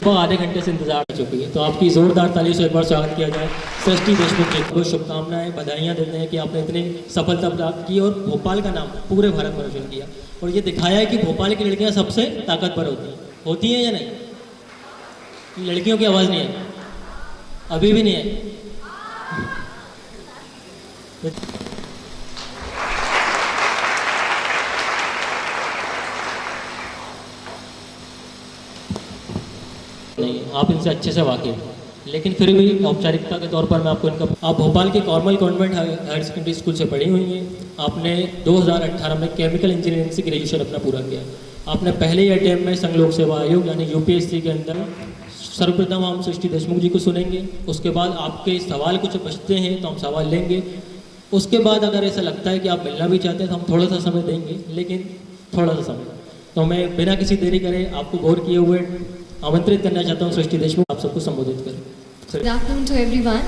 वो आधे घंटे से इंतजार कर चुकी है, तो आपकी ज़ोरदार ताली से एक बार स्वागत किया जाए। सृष्टि देशमुख जी को शुभकामनाएं, बधाइयाँ देते हैं कि आपने इतनी सफलता प्राप्त की और भोपाल का नाम पूरे भारत में रोशन किया और ये दिखाया है कि भोपाल की लड़कियाँ सबसे ताकतवर होती हैं या नहीं? लड़कियों की आवाज़ नहीं है, अभी भी नहीं है। नहीं, आप इनसे अच्छे से वाकिफ हैं, लेकिन फिर भी औपचारिकता के तौर पर मैं आपको इनका, आप भोपाल के कॉर्मल कॉन्वेंट हायर सेकेंडरी स्कूल से पढ़ी हुई हैं। आपने 2018 में केमिकल इंजीनियरिंग से ग्रेजुएशन अपना पूरा किया। आपने पहले ही अटेम्प्ट में संघ लोक सेवा आयोग यानी यूपीएससी के अंदर सर्वप्रथम हम सृष्टि देशमुख जी को सुनेंगे। उसके बाद आपके सवाल कुछ बचते हैं तो हम सवाल लेंगे। उसके बाद अगर ऐसा लगता है कि आप मिलना भी चाहते हैं तो हम थोड़ा सा समय देंगे, लेकिन थोड़ा सा समय। तो मैं बिना किसी देरी करे आपको गौर किए हुए आमंत्रित करना चाहता हूँ सृष्टि देशमुख, आप सबको संबोधित करें। Good afternoon to everyone.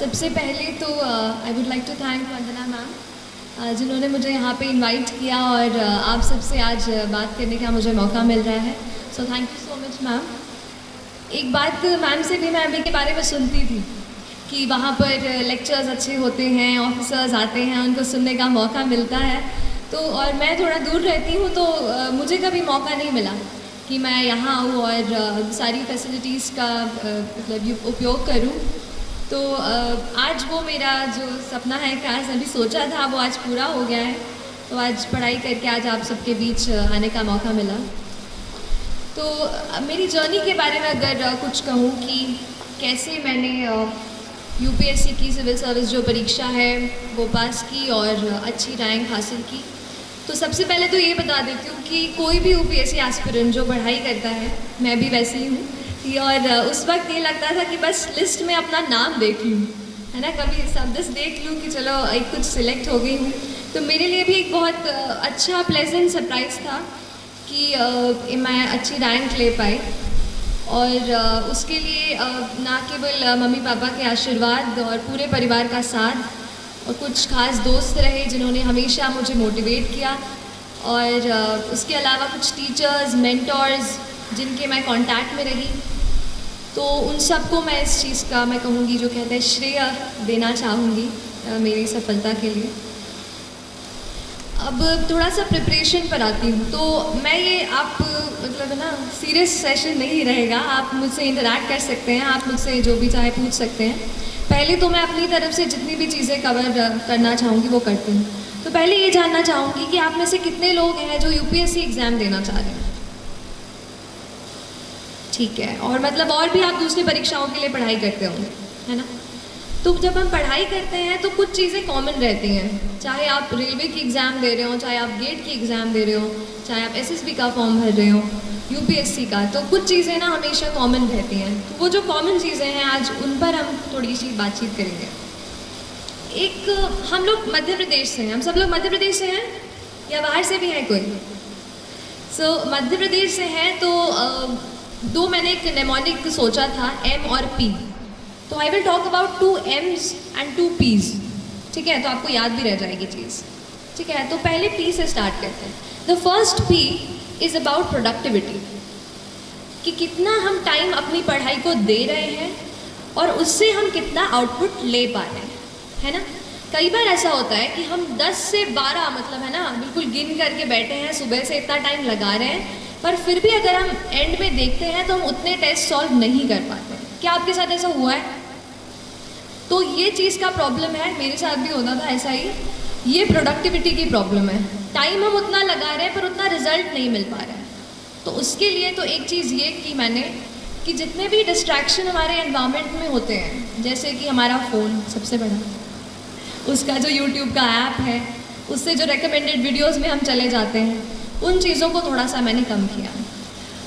सबसे पहले तो I would like to thank Vandana ma'am जिन्होंने मुझे यहाँ पे इनवाइट किया और आप सबसे आज बात करने का मुझे मौका मिल रहा है। So thank you so much ma'am. एक बात मैम से भी मैं अभी के बारे में सुनती थी कि वहाँ पर लेक्चर्स अच्छे होते हैं, ऑफिसर्स आते हैं, उनको सुनने का मौका मिलता है। तो और मैं थोड़ा दूर रहती हूँ तो मुझे कभी मौका नहीं मिला कि मैं यहाँ आऊँ और सारी फैसिलिटीज़ का मतलब उपयोग करूँ। तो आज वो मेरा जो सपना है, काश अभी सोचा था, वो आज पूरा हो गया है। तो आज पढ़ाई करके आज आप सबके बीच आने का मौका मिला। तो मेरी जर्नी के बारे में अगर कुछ कहूँ कि कैसे मैंने यूपीएससी की सिविल सर्विस जो परीक्षा है वो पास की और अच्छी रैंक हासिल की। तो सबसे पहले तो ये बता देती हूँ कि कोई भी यूपीएससी एस्पिरेंट जो पढ़ाई करता है, मैं भी वैसे ही हूँ, और उस वक्त ये लगता था कि बस लिस्ट में अपना नाम देख लूँ, है ना, कभी शब्द देख लूँ कि चलो एक कुछ सिलेक्ट हो गई हूँ। तो मेरे लिए भी एक बहुत अच्छा प्लेजेंट सरप्राइज़ था कि मैं अच्छी रैंक ले पाई। और उसके लिए ना केवल मम्मी पापा के आशीर्वाद और पूरे परिवार का साथ और कुछ खास दोस्त रहे जिन्होंने हमेशा मुझे मोटिवेट किया, और उसके अलावा कुछ टीचर्स, मेंटर्स जिनके मैं कांटेक्ट में रही। तो उन सबको मैं इस चीज़ का, मैं कहूँगी, जो कहते हैं श्रेय देना चाहूँगी मेरी सफलता के लिए। अब थोड़ा सा प्रिपरेशन पर आती हूँ। तो मैं ये आप मतलब है ना, सीरियस सेशन नहीं रहेगा, आप मुझसे इंटरैक्ट कर सकते हैं, आप मुझसे जो भी चाहे पूछ सकते हैं। पहले तो मैं अपनी तरफ से जितनी भी चीज़ें कवर करना चाहूँगी वो करती हूँ। तो पहले ये जानना चाहूँगी कि आप में से कितने लोग हैं जो यूपीएससी एग्ज़ाम देना चाह रहे हैं? ठीक है। और मतलब और भी आप दूसरी परीक्षाओं के लिए पढ़ाई करते होंगे, है ना? तो जब हम पढ़ाई करते हैं तो कुछ चीज़ें कॉमन रहती हैं, चाहे आप रेलवे की एग्ज़ाम दे रहे हो, चाहे आप गेट की एग्ज़ाम दे रहे हो, चाहे आप एसएसबी का फॉर्म भर रहे हो, यूपीएससी का। तो कुछ चीज़ें ना हमेशा कॉमन रहती हैं। तो वो जो कॉमन चीज़ें हैं आज उन पर हम थोड़ी सी बातचीत करेंगे। एक, हम लोग मध्य प्रदेश से हैं, हम सब लोग मध्य प्रदेश से हैं या बाहर से भी है कोई? मध्य प्रदेश से हैं। तो दो मैंने एक नेमोनिक सोचा था, एम और पी। तो I will talk about 2 M's and 2 P's। ठीक है, तो आपको याद भी रह जाएगी चीज़। ठीक है, तो पहले P से स्टार्ट करते हैं। The first P is about productivity, कि कितना हम टाइम अपनी पढ़ाई को दे रहे हैं और उससे हम कितना आउटपुट ले पा रहे हैं, है ना। कई बार ऐसा होता है कि हम 10 से 12 मतलब है ना बिल्कुल गिन करके बैठे हैं, सुबह से इतना टाइम लगा रहे हैं, पर फिर भी अगर हम एंड में देखते हैं तो हम उतने टेस्ट सॉल्व नहीं कर पाते। क्या आपके साथ ऐसा हुआ है? तो ये चीज़ का प्रॉब्लम है, मेरे साथ भी होता था ऐसा ही। ये प्रोडक्टिविटी की प्रॉब्लम है, टाइम हम उतना लगा रहे हैं पर उतना रिजल्ट नहीं मिल पा रहा है। तो उसके लिए तो एक चीज़ ये की मैंने कि जितने भी डिस्ट्रैक्शन हमारे एनवायरनमेंट में होते हैं, जैसे कि हमारा फ़ोन सबसे बड़ा, उसका जो यूट्यूब का ऐप है, उससे जो रिकमेंडेड वीडियोस में हम चले जाते हैं, उन चीज़ों को थोड़ा सा मैंने कम किया।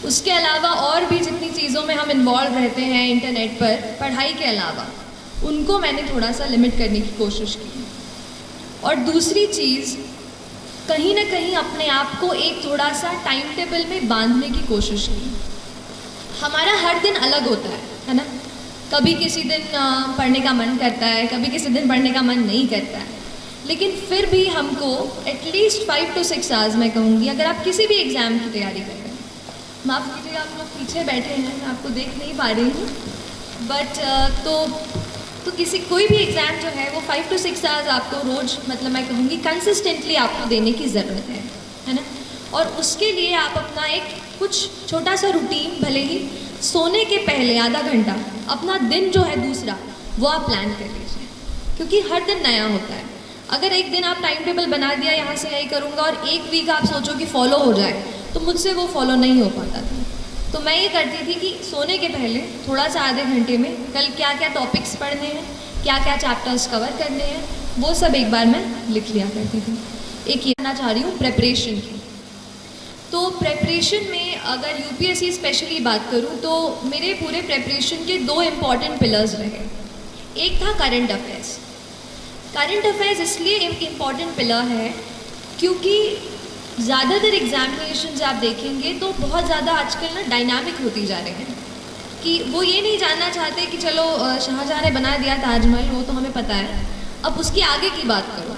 उसके अलावा और भी जितनी चीज़ों में हम इन्वॉल्व रहते हैं इंटरनेट पर पढ़ाई के अलावा, उनको मैंने थोड़ा सा लिमिट करने की कोशिश की। और दूसरी चीज़, कहीं ना कहीं अपने आप को एक थोड़ा सा टाइम टेबल में बांधने की कोशिश की। हमारा हर दिन अलग होता है ना। कभी किसी दिन पढ़ने का मन करता है, कभी किसी दिन पढ़ने का मन नहीं करता है, लेकिन फिर भी हमको एटलीस्ट 5 to 6 आवर्स, मैं कहूँगी, अगर आप किसी भी एग्ज़ाम की तैयारी कर रहे हैं माफ़ कीजिएगा, आप लोग पीछे बैठे हैं, मैं आपको देख नहीं पा रही हूँ, बट तो किसी कोई भी एग्ज़ाम जो है वो 5 to 6 आवर्स आपको रोज़, मतलब मैं कहूँगी कंसिस्टेंटली आपको देने की ज़रूरत है ना। और उसके लिए आप अपना एक कुछ छोटा सा रूटीन, भले ही सोने के पहले आधा घंटा अपना दिन जो है दूसरा वो आप प्लान कर लीजिए, क्योंकि हर दिन नया होता है। अगर एक दिन आप टाइम टेबल बना दिया, यहाँ से यही करूँगा, और एक वीक आप सोचो कि फॉलो हो जाए, तो मुझसे वो फॉलो नहीं हो पाता था। तो मैं ये करती थी कि सोने के पहले थोड़ा सा आधे घंटे में कल क्या क्या टॉपिक्स पढ़ने हैं, क्या क्या चैप्टर्स कवर करने हैं, वो सब एक बार मैं लिख लिया करती थी। एक ये करना चाह रही हूँ प्रेपरेशन की। तो प्रेपरेशन में अगर यूपीएससी स्पेशली बात करूँ तो मेरे पूरे प्रेपरेशन के 2 इम्पॉर्टेंट पिलर्स रहे। एक था करंट अफेयर्स। करंट अफेयर्स इसलिए एक इम्पॉर्टेंट पिलर है क्योंकि ज़्यादातर एग्जामिनेशन आप देखेंगे तो बहुत ज़्यादा आजकल ना डायनामिक होती जा रहे हैं, कि वो ये नहीं जानना चाहते कि चलो शाहजहाँ ने बना दिया ताजमहल, वो तो हमें पता है, अब उसकी आगे की बात करो।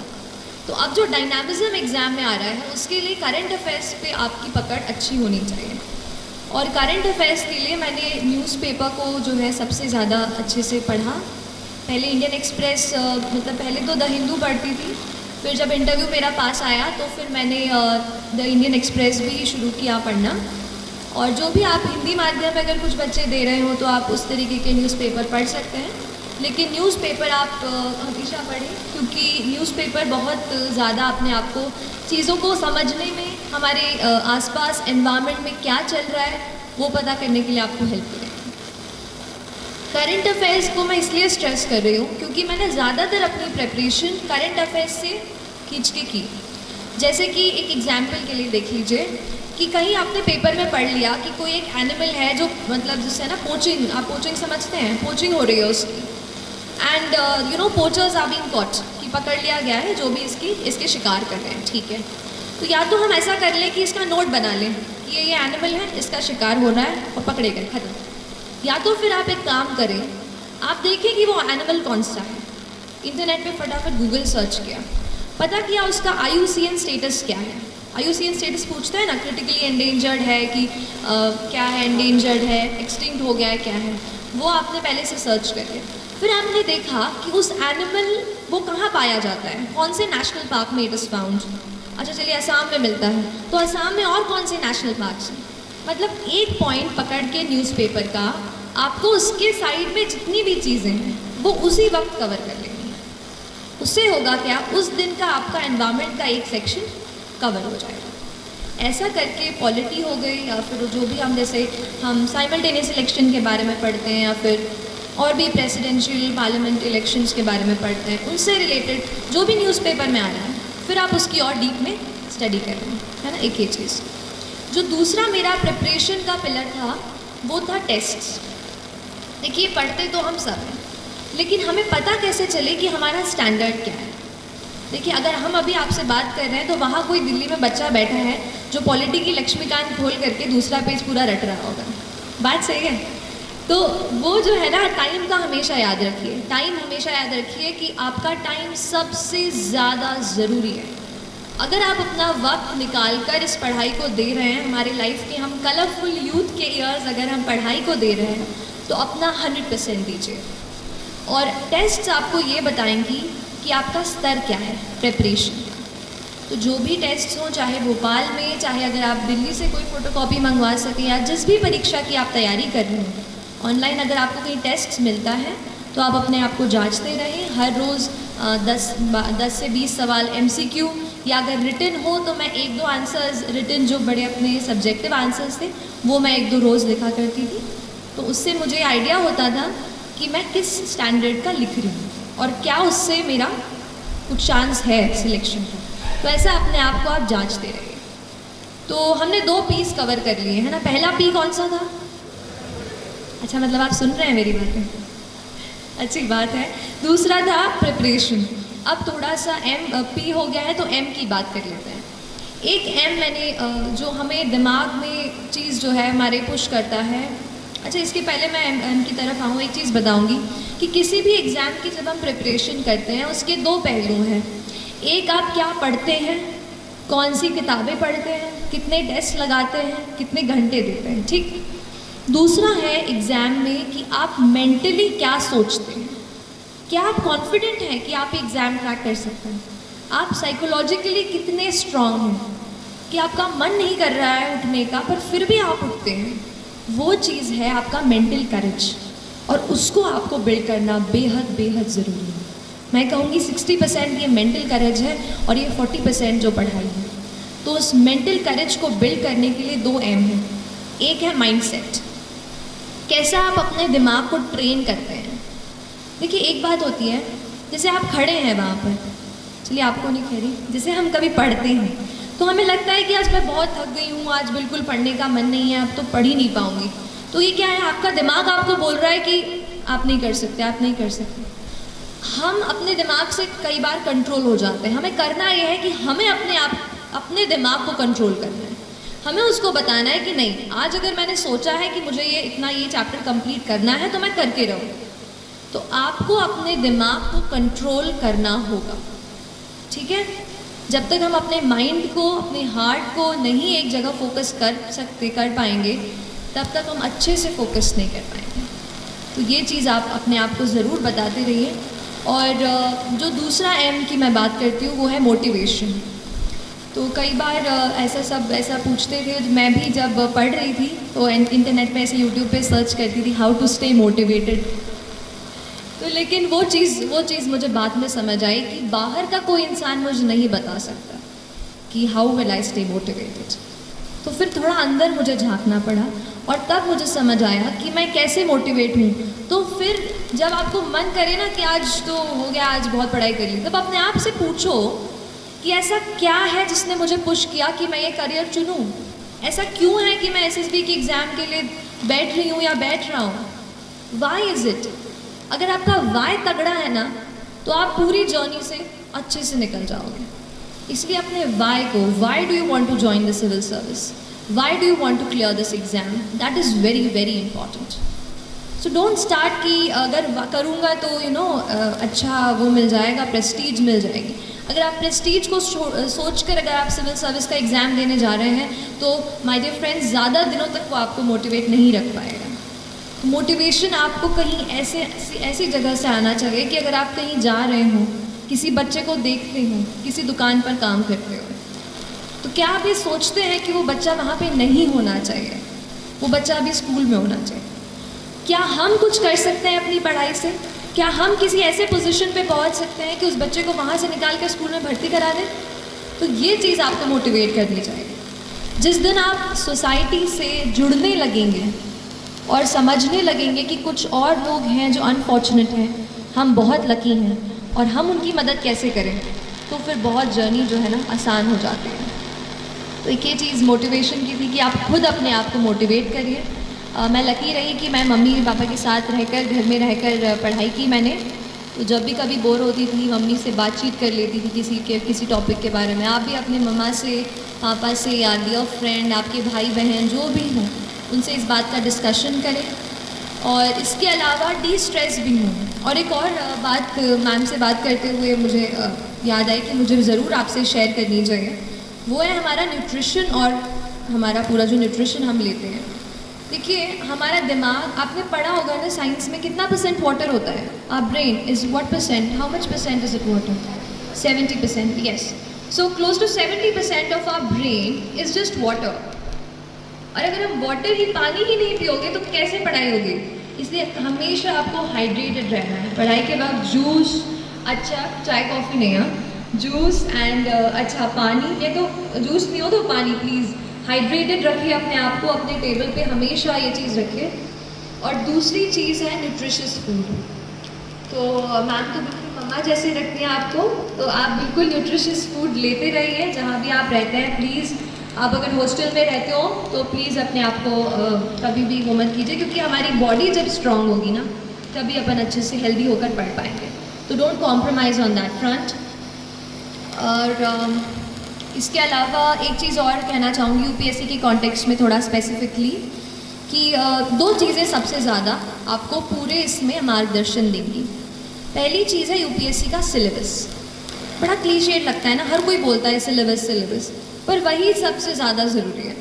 तो अब जो डायनामिज्म एग्ज़ाम में आ रहा है उसके लिए करंट अफेयर्स पे आपकी पकड़ अच्छी होनी चाहिए। और करंट अफेयर्स के लिए मैंने न्यूज़पेपर को जो है सबसे ज़्यादा अच्छे से पढ़ा। पहले इंडियन एक्सप्रेस, मतलब पहले तो द हिंदू पढ़ती थी, फिर जब इंटरव्यू मेरा पास आया तो फिर मैंने द इंडियन एक्सप्रेस भी शुरू किया पढ़ना। और जो भी आप हिंदी माध्यम में अगर कुछ बच्चे दे रहे हो तो आप उस तरीके के न्यूज़पेपर पढ़ सकते हैं, लेकिन न्यूज़पेपर आप हमेशा पढ़ें, क्योंकि न्यूज़पेपर बहुत ज़्यादा अपने आप को चीज़ों को समझने में, हमारे आसपास एनवायरनमेंट में क्या चल रहा है वो पता करने के लिए आपको हेल्प करेगा। करंट अफेयर्स को मैं इसलिए स्ट्रेस कर रही हूँ क्योंकि मैंने ज़्यादातर अपनी प्रेपरेशन करंट अफेयर्स से खींच के की। जैसे कि एक एग्जाम्पल के लिए देख लीजिए कि कहीं आपने पेपर में पढ़ लिया कि कोई एक एनिमल है जो, मतलब जिससे ना पोचिंग, आप पोचिंग समझते हैं, पोचिंग हो रही है उसकी, and you know poachers are being caught, कि पकड़ लिया गया है जो भी इसके शिकार कर रहे हैं, ठीक है। तो या तो हम ऐसा कर लें कि इसका नोट बना लें कि ये एनिमल है, इसका शिकार हो रहा है और पकड़े गए, खत्म। या तो फिर आप एक काम करें, आप देखें कि वो एनिमल कौन सा है, इंटरनेट पे फटाफट गूगल सर्च किया, पता किया उसका IUCN स्टेटस क्या है। IUCN स्टेटस पूछता है ना, क्रिटिकली एंडेंजर्ड है कि क्या है, एंडेंजर्ड है, एक्सटिंक्ट हो गया है, क्या है, वो आपने पहले से सर्च कर लिया। फिर आपने देखा कि उस एनिमल वो कहाँ पाया जाता है, कौन से नेशनल पार्क में इट इज़ फाउंड। अच्छा चलिए असम में मिलता है, तो असम में और कौन से नेशनल पार्क्स हैं। मतलब एक पॉइंट पकड़ के न्यूज़पेपर का आपको उसके साइड में जितनी भी चीज़ें हैं वो उसी वक्त कवर कर लेंगी। उससे होगा क्या, उस दिन का आपका एनवायरनमेंट का एक सेक्शन कवर हो जाएगा। ऐसा करके पॉलिटी हो गई, या फिर जो भी हम, जैसे हम साइमल्टेनियस इलेक्शन के बारे में पढ़ते हैं, या फिर और भी प्रेसिडेंशियल पार्लियामेंट इलेक्शंस के बारे में पढ़ते हैं, उनसे रिलेटेड जो भी न्यूज़पेपर में आ रहा है, फिर आप उसकी और डीप में स्टडी कर रहे हैं, है ना। एक ये चीज़। जो दूसरा मेरा प्रिपरेशन का पिलर था वो था टेस्ट्स। देखिए पढ़ते तो हम सब हैं, लेकिन हमें पता कैसे चले कि हमारा स्टैंडर्ड क्या है। देखिए अगर हम अभी आपसे बात कर रहे हैं तो वहाँ कोई दिल्ली में बच्चा बैठा है जो पॉलिटी की लक्ष्मीकांत खोल करके दूसरा पेज पूरा रट रहा होगा, बात सही है। तो वो जो है ना, टाइम का हमेशा याद रखिए, टाइम हमेशा याद रखिए कि आपका टाइम सबसे ज़्यादा ज़रूरी है। अगर आप अपना वक्त निकाल कर इस पढ़ाई को दे रहे हैं, हमारे लाइफ के हम कलरफुल यूथ के ईयर्स अगर हम पढ़ाई को दे रहे हैं तो अपना 100% दीजिए। और टेस्ट्स आपको ये बताएंगी कि आपका स्तर क्या है प्रेपरेशन। तो जो भी टेस्ट्स हों, चाहे भोपाल में, चाहे अगर आप दिल्ली से कोई फ़ोटोकॉपी मंगवा सकें, या जिस भी परीक्षा की आप तैयारी कर रहे हैं, ऑनलाइन अगर आपको कहीं टेस्ट्स मिलता है तो आप अपने आप को जांचते रहें। हर रोज़ 10 से 20 सवाल MCQ, या अगर रिटन हो तो मैं 1-2 आंसर्स रिटन, जो बड़े अपने सब्जेक्टिव आंसर्स थे, वो मैं 1-2 रोज़ लिखा करती थी। तो उससे मुझे आइडिया होता था कि मैं किस स्टैंडर्ड का लिख रही हूँ और क्या उससे मेरा कुछ चांस है सिलेक्शन का। तो ऐसा अपने आप को आप जांचते रहिए। तो हमने 2 पीस कवर कर लिए है ना। पहला पी कौन सा था? अच्छा, मतलब आप सुन रहे हैं मेरी बातें, अच्छी बात है। दूसरा था प्रिपरेशन। अब थोड़ा सा पी हो गया है तो M की बात कर लेते हैं। एक M मैंने जो हमें दिमाग में चीज़ जो है हमारे पुश करता है। अच्छा, इसके पहले मैं M की तरफ आऊँ, एक चीज़ बताऊँगी कि किसी भी एग्ज़ाम की जब हम प्रिपरेशन करते हैं उसके 2 पहलू हैं। एक, आप क्या पढ़ते हैं, कौन सी किताबें पढ़ते हैं, कितने टेस्ट लगाते हैं, कितने घंटे देते हैं, ठीक। दूसरा है एग्ज़ाम में कि आप मेंटली क्या सोचते हैं, क्या आप कॉन्फिडेंट हैं कि आप एग्ज़ाम क्रैक कर सकते हैं, आप साइकोलॉजिकली कितने स्ट्रांग हैं कि आपका मन नहीं कर रहा है उठने का पर फिर भी आप उठते हैं। वो चीज़ है आपका मेंटल करेज, और उसको आपको बिल्ड करना बेहद बेहद ज़रूरी है। मैं कहूँगी 60% ये मेंटल करेज है और ये 40% जो पढ़ाई है। तो उस मेंटल करेज को बिल्ड करने के लिए 2 एम हैं। एक है माइंडसेट, कैसा आप अपने दिमाग को ट्रेन करते हैं। देखिए एक बात होती है, जैसे आप खड़े हैं वहाँ पर, चलिए आपको नहीं कह रही, जैसे हम कभी पढ़ते हैं तो हमें लगता है कि आज मैं बहुत थक गई हूँ, आज बिल्कुल पढ़ने का मन नहीं है, अब तो पढ़ ही नहीं पाऊँगी। तो ये क्या है, आपका दिमाग आपको बोल रहा है कि आप नहीं कर सकते, आप नहीं कर सकते। हम अपने दिमाग से कई बार कंट्रोल हो जाते हैं। हमें करना ये है कि हमें अपने दिमाग को कंट्रोल करना है। हमें उसको बताना है कि नहीं, आज अगर मैंने सोचा है कि मुझे ये चैप्टर कंप्लीट करना है तो मैं करके रहूँ। तो आपको अपने दिमाग को कंट्रोल करना होगा, ठीक है। जब तक हम अपने माइंड को, अपने हार्ट को नहीं एक जगह फोकस कर पाएंगे, तब तक हम अच्छे से फोकस नहीं कर पाएंगे। तो ये चीज़ आप अपने आप को ज़रूर बताते रहिए। और जो दूसरा एम की मैं बात करती हूँ वो है मोटिवेशन। तो कई बार ऐसा पूछते थे, मैं भी जब पढ़ रही थी तो इंटरनेट पे ऐसे यूट्यूब पे सर्च करती थी हाउ टू स्टे मोटिवेटेड। तो लेकिन वो चीज़ मुझे बाद में समझ आई कि बाहर का कोई इंसान मुझे नहीं बता सकता कि how will I stay motivated. तो फिर थोड़ा अंदर मुझे झांकना पड़ा और तब मुझे समझ आया कि मैं कैसे मोटिवेट हूँ। तो फिर जब आपको मन करे ना कि आज तो हो गया, आज बहुत पढ़ाई कर ली, तब अपने आप से पूछो कि ऐसा क्या है जिसने मुझे पुश किया कि मैं ये करियर चुनूँ। ऐसा क्यों है कि मैं एसएसबी के एग्ज़ाम के लिए बैठ रही हूँ या बैठ रहा हूँ। Why is it. अगर आपका वाई तगड़ा है ना तो आप पूरी जर्नी से अच्छे से निकल जाओगे। इसलिए अपने वाई को, why do you want to join the civil service, why do you want to clear this exam, that is very very important. So don't start कि अगर करूँगा तो अच्छा वो मिल जाएगा, प्रेस्टीज मिल जाएगी। अगर आप प्रेस्टीज को सोच कर अगर आप सिविल सर्विस का एग्ज़ाम देने जा रहे हैं तो माय डियर फ्रेंड्स, ज़्यादा दिनों तक वो आपको मोटिवेट नहीं रख पाएगा। मोटिवेशन आपको कहीं ऐसी जगह से आना चाहिए कि अगर आप कहीं जा रहे हो, किसी बच्चे को देखते हो, किसी दुकान पर काम करते हो, तो क्या आप ये सोचते हैं कि वो बच्चा वहाँ पे नहीं होना चाहिए, वो बच्चा अभी स्कूल में होना चाहिए। क्या हम कुछ कर सकते हैं अपनी पढ़ाई से? क्या हम किसी ऐसे पोजीशन पे पहुँच सकते हैं कि उस बच्चे को वहाँ से निकाल कर स्कूल में भर्ती करा दें? तो ये चीज़ आपको मोटिवेट करनी चाहिए। जिस दिन आप सोसाइटी से जुड़ने लगेंगे और समझने लगेंगे कि कुछ और लोग हैं जो अनफॉर्चुनेट हैं, हम बहुत लकी हैं और हम उनकी मदद कैसे करें, तो फिर बहुत जर्नी जो है ना आसान हो जाती है। तो एक ये चीज़ मोटिवेशन की थी कि आप खुद अपने आप को मोटिवेट करिए। मैं लकी रही कि मैं मम्मी पापा के साथ रहकर, घर में रहकर पढ़ाई की मैंने। तो जब भी कभी बोर होती थी, मम्मी से बातचीत कर लेती थी किसी टॉपिक के बारे में। आप भी अपने मम्मा से, पापा से या डियर फ्रेंड, आपके भाई बहन जो भी हों, उनसे इस बात का डिस्कशन करें। और इसके अलावा डी स्ट्रेस भी हूँ। और एक और बात मैम से बात करते हुए मुझे याद आई कि मुझे ज़रूर आपसे शेयर करनी चाहिए, वो है हमारा न्यूट्रिशन और हमारा पूरा जो न्यूट्रिशन हम लेते हैं। देखिए हमारा दिमाग, आपने पढ़ा होगा ना साइंस में, कितना % वाटर होता है? Our brain is what %, how much % is it water? 70%, yes. So close to 70% of our brain is just water. और अगर हम वाटर ही, पानी ही नहीं पियोगे तो कैसे पढ़ाई होगी? इसलिए हमेशा आपको हाइड्रेटेड रहना है। पढ़ाई के बाद जूस, अच्छा चाय कॉफ़ी नहीं, हाँ, जूस एंड अच्छा पानी, या तो जूस नहीं हो तो पानी, प्लीज़ हाइड्रेटेड रखिए अपने आप को। अपने टेबल पे हमेशा ये चीज़ रखिए। और दूसरी चीज़ है न्यूट्रिशियस फूड। तो मैम तो बिल्कुल मम्मा जैसे रखती हैं आपको, तो आप बिल्कुल न्यूट्रिशियस फूड लेते रहिए जहाँ भी आप रहते हैं। प्लीज़ आप अगर हॉस्टल में रहते हो तो प्लीज़ अपने आप को कभी भी वो मत कीजिए, क्योंकि हमारी बॉडी जब स्ट्रांग होगी ना तभी अपन अच्छे से हेल्दी होकर पढ़ पाएंगे। तो don't compromise on that front. और इसके अलावा एक चीज़ और कहना चाहूँगी यूपीएससी के कॉन्टेक्स्ट में थोड़ा स्पेसिफिकली, कि 2 चीज़ें सबसे ज़्यादा आपको पूरे इसमें मार्गदर्शन देंगी। पहली चीज़ है यूपीएससी का सिलेबस। बड़ा क्लीशेड लगता है ना, हर कोई बोलता है सिलेबस सिलेबस, पर वही सबसे ज़्यादा ज़रूरी है,